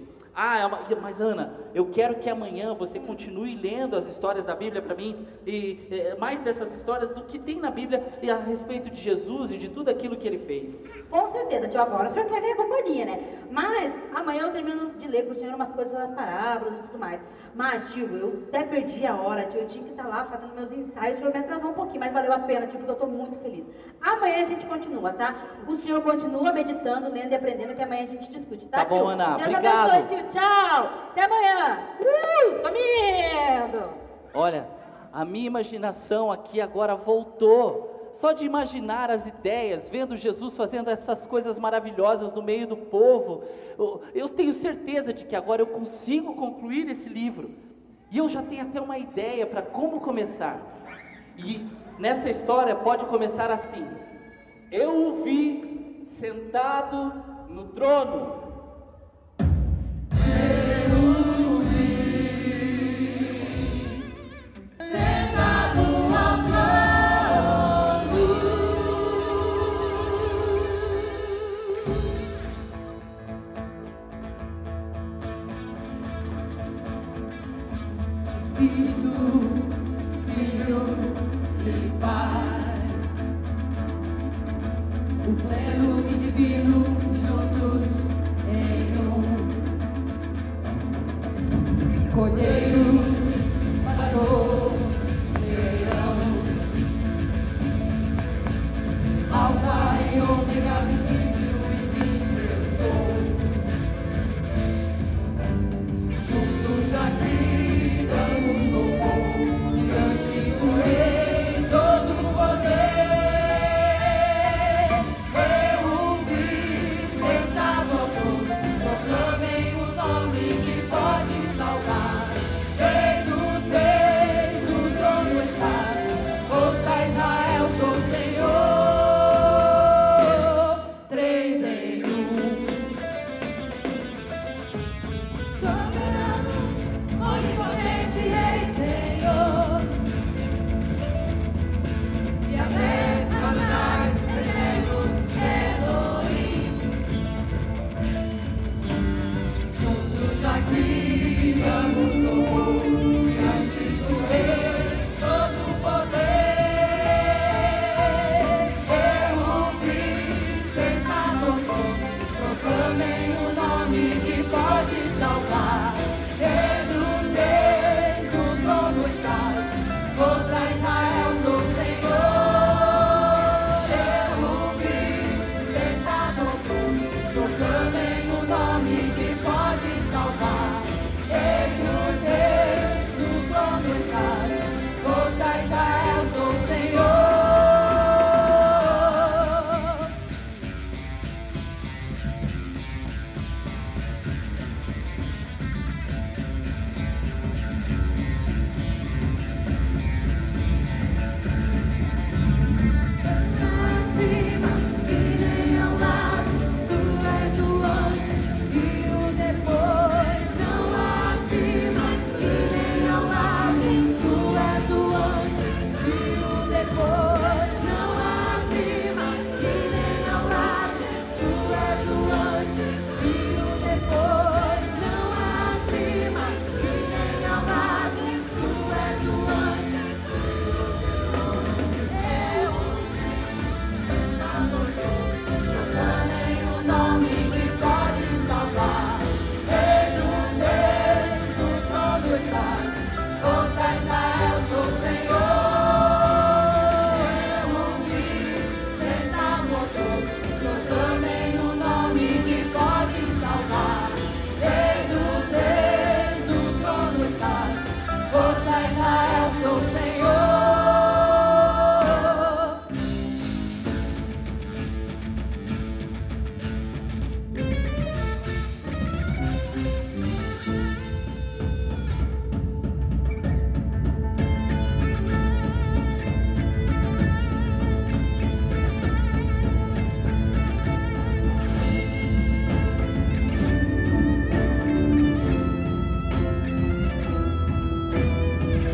Mas Ana, eu quero que amanhã você continue lendo as histórias da Bíblia para mim, e mais dessas histórias do que tem na Bíblia e a respeito de Jesus e de tudo aquilo que ele fez. Com certeza, tio, agora o senhor quer minha companhia, né? Mas amanhã eu termino de ler pro senhor umas coisas das parábolas e tudo mais. Mas, tio, eu até perdi a hora, tio, eu tinha que estar lá fazendo meus ensaios, o senhor me atrasou um pouquinho, mas valeu a pena, tio, porque eu tô muito feliz. Amanhã a gente continua, tá? O senhor continua meditando, lendo e aprendendo, que amanhã a gente discute, tá, tio? Tá bom, Ana, Deus obrigado. abençoe, tio, tchau, até amanhã. Tô indo. Olha, a minha imaginação aqui agora voltou. Só de imaginar as ideias, vendo Jesus fazendo essas coisas maravilhosas no meio do povo, eu tenho certeza de que agora eu consigo concluir esse livro. E eu já tenho até uma ideia para como começar. E nessa história pode começar assim: eu o vi sentado no trono. Espírito, Filho e Pai, o pleno e divino juntos em um. Cordeiro, pastor, leão, Alfa e Ômega, princípio e fim, eu sou. Juntos aqui damos louvor diante do Rei todo poder. Eu o vi Israel, sou o Senhor. Eu ouvi, sentado no trono, proclamei o nome que pode salvar. Rei dos reis, no trono estás. Força Israel, sou o Senhor.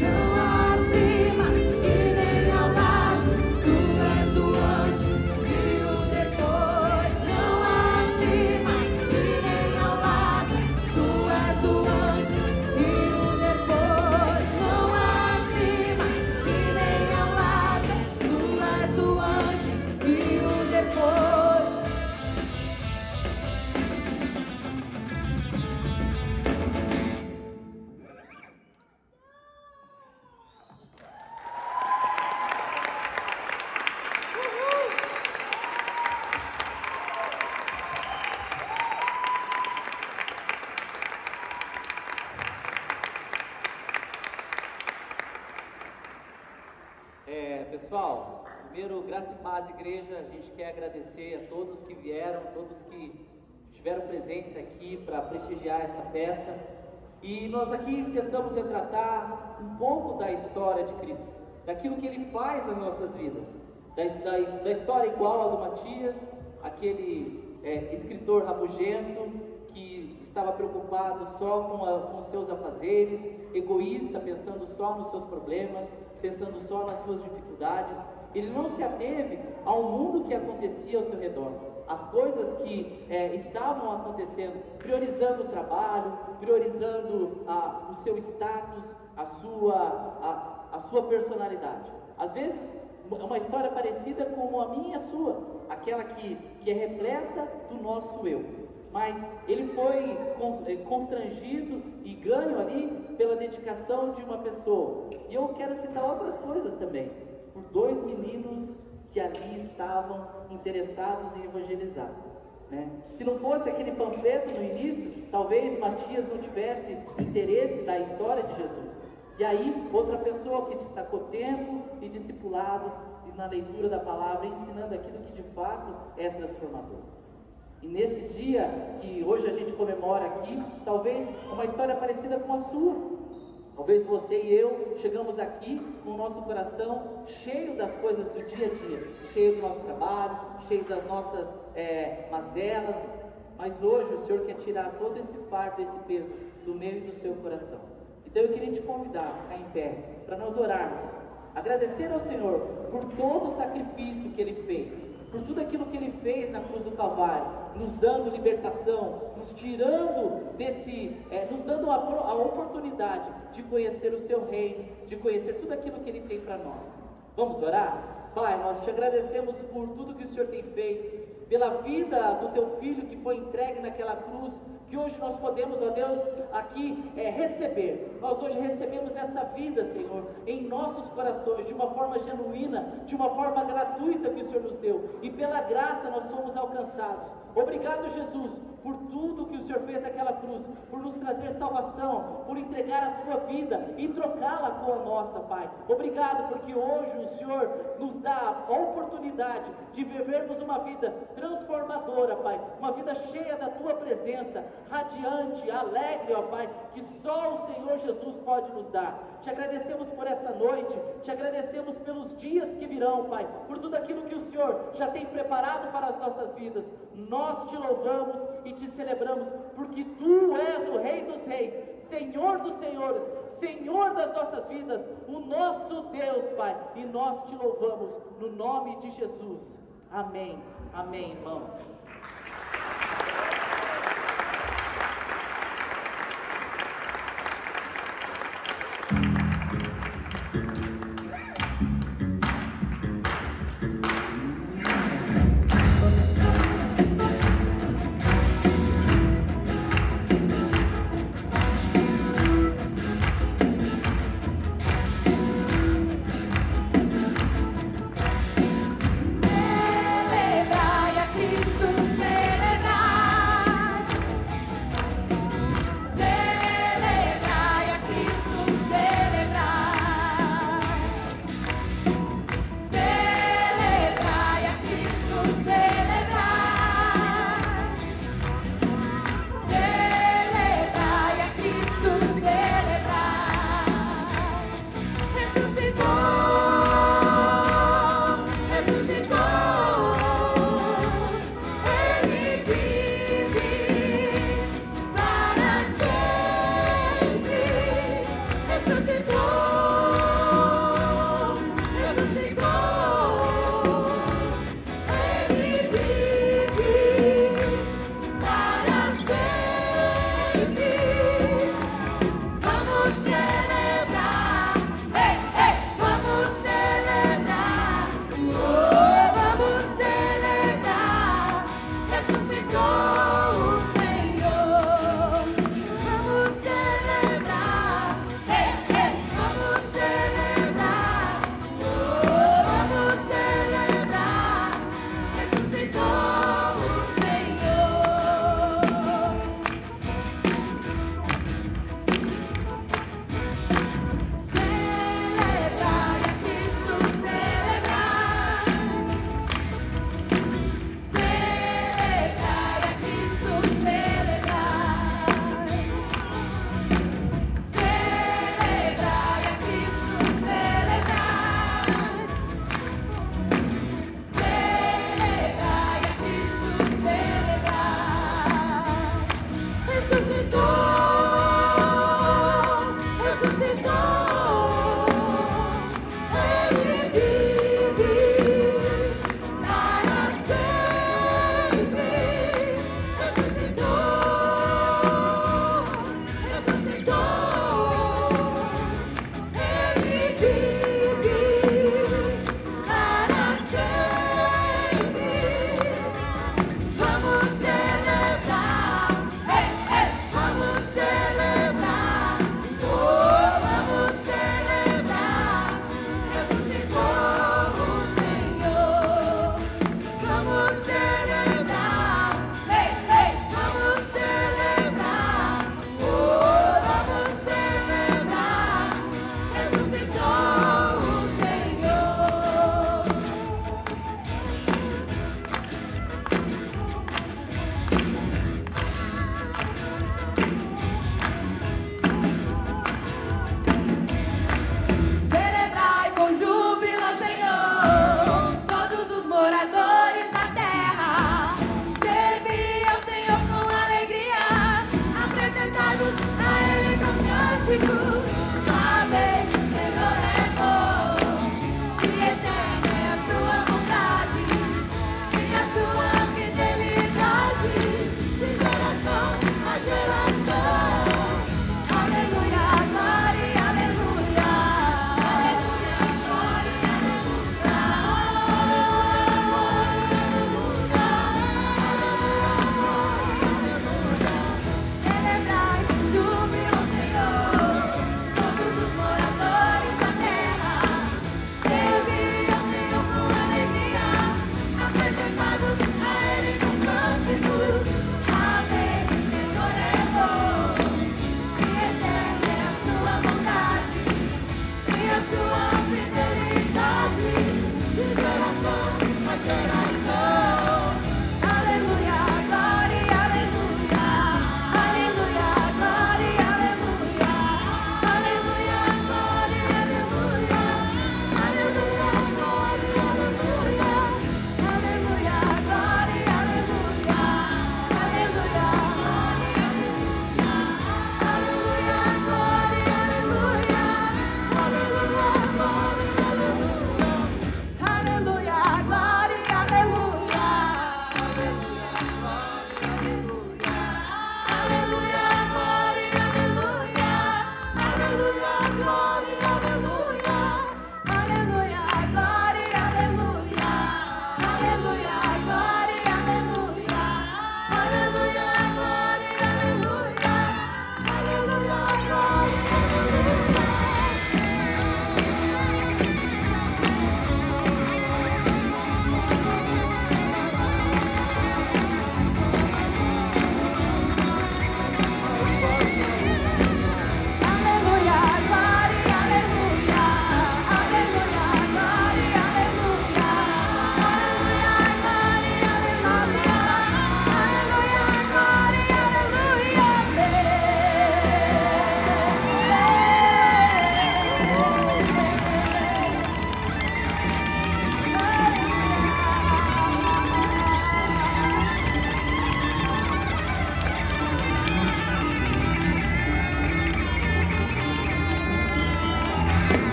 Não há acima e nem ao lado, tu és o antes e o depois. Não há acima e nem ao lado, tu és o antes e o depois. Não há acima e nem ao lado, tu és o antes e o depois. Pessoal, primeiro, graça e paz, igreja. A gente quer agradecer a todos que vieram, todos que estiveram presentes aqui para prestigiar essa peça. E nós aqui tentamos retratar um pouco da história de Cristo, daquilo que Ele faz nas nossas vidas, da história igual a do Matias, aquele escritor rabugento que estava preocupado só com os seus afazeres, egoísta, pensando só nos seus problemas, pensando só nas suas dificuldades. Ele não se ateve ao mundo que acontecia ao seu redor, as coisas que estavam acontecendo, priorizando o trabalho, priorizando o seu status, a sua personalidade. Às vezes é uma história parecida com a minha e a sua, aquela que é repleta do nosso eu. Mas ele foi constrangido e ganho ali pela dedicação de uma pessoa. E eu quero citar outras coisas também, por dois meninos que ali estavam interessados em evangelizar, né? Se não fosse aquele panfleto no início, talvez Matias não tivesse interesse da história de Jesus. E aí, outra pessoa que destacou tempo e discipulado e na leitura da palavra, ensinando aquilo que de fato é transformador. E nesse dia que hoje a gente comemora aqui, talvez uma história parecida com a sua. Talvez você e eu chegamos aqui com o nosso coração cheio das coisas do dia a dia, cheio do nosso trabalho, cheio das nossas mazelas, mas hoje o Senhor quer tirar todo esse fardo, esse peso do meio do seu coração. Então eu queria te convidar a ficar em pé, para nós orarmos, agradecer ao Senhor por todo o sacrifício que Ele fez, por tudo aquilo que Ele fez na cruz do Calvário, nos dando libertação, nos tirando nos dando a oportunidade de conhecer o Seu reino, de conhecer tudo aquilo que Ele tem para nós. Vamos orar? Pai, nós te agradecemos por tudo que o Senhor tem feito, pela vida do Teu Filho que foi entregue naquela cruz, que hoje nós podemos, ó Deus, aqui receber. Nós hoje recebemos essa vida, Senhor, em nossos corações, de uma forma genuína, de uma forma gratuita que o Senhor nos deu, e pela graça nós somos alcançados. Obrigado, Jesus, por tudo que o Senhor fez naquela cruz, por nos trazer salvação, por entregar a sua vida e trocá-la com a nossa, Pai. Obrigado porque hoje o Senhor nos dá a oportunidade de vivermos uma vida transformadora, Pai, uma vida cheia da Tua presença, radiante, alegre, ó Pai, que só o Senhor Jesus pode nos dar. Te agradecemos por essa noite, te agradecemos pelos dias que virão, Pai, por tudo aquilo que o Senhor já tem preparado para as nossas vidas. Nós te louvamos e te celebramos, porque Tu és o Rei dos Reis, Senhor dos Senhores, Senhor das nossas vidas, o nosso Deus, Pai, e nós te louvamos no nome de Jesus. Amém, amém, irmãos.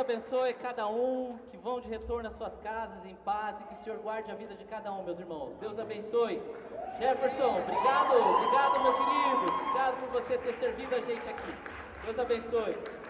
abençoe cada um, que vão de retorno às suas casas em paz e que o Senhor guarde a vida de cada um, meus irmãos. Deus abençoe. Jefferson, obrigado meu querido. Obrigado por você ter servido a gente aqui. Deus abençoe.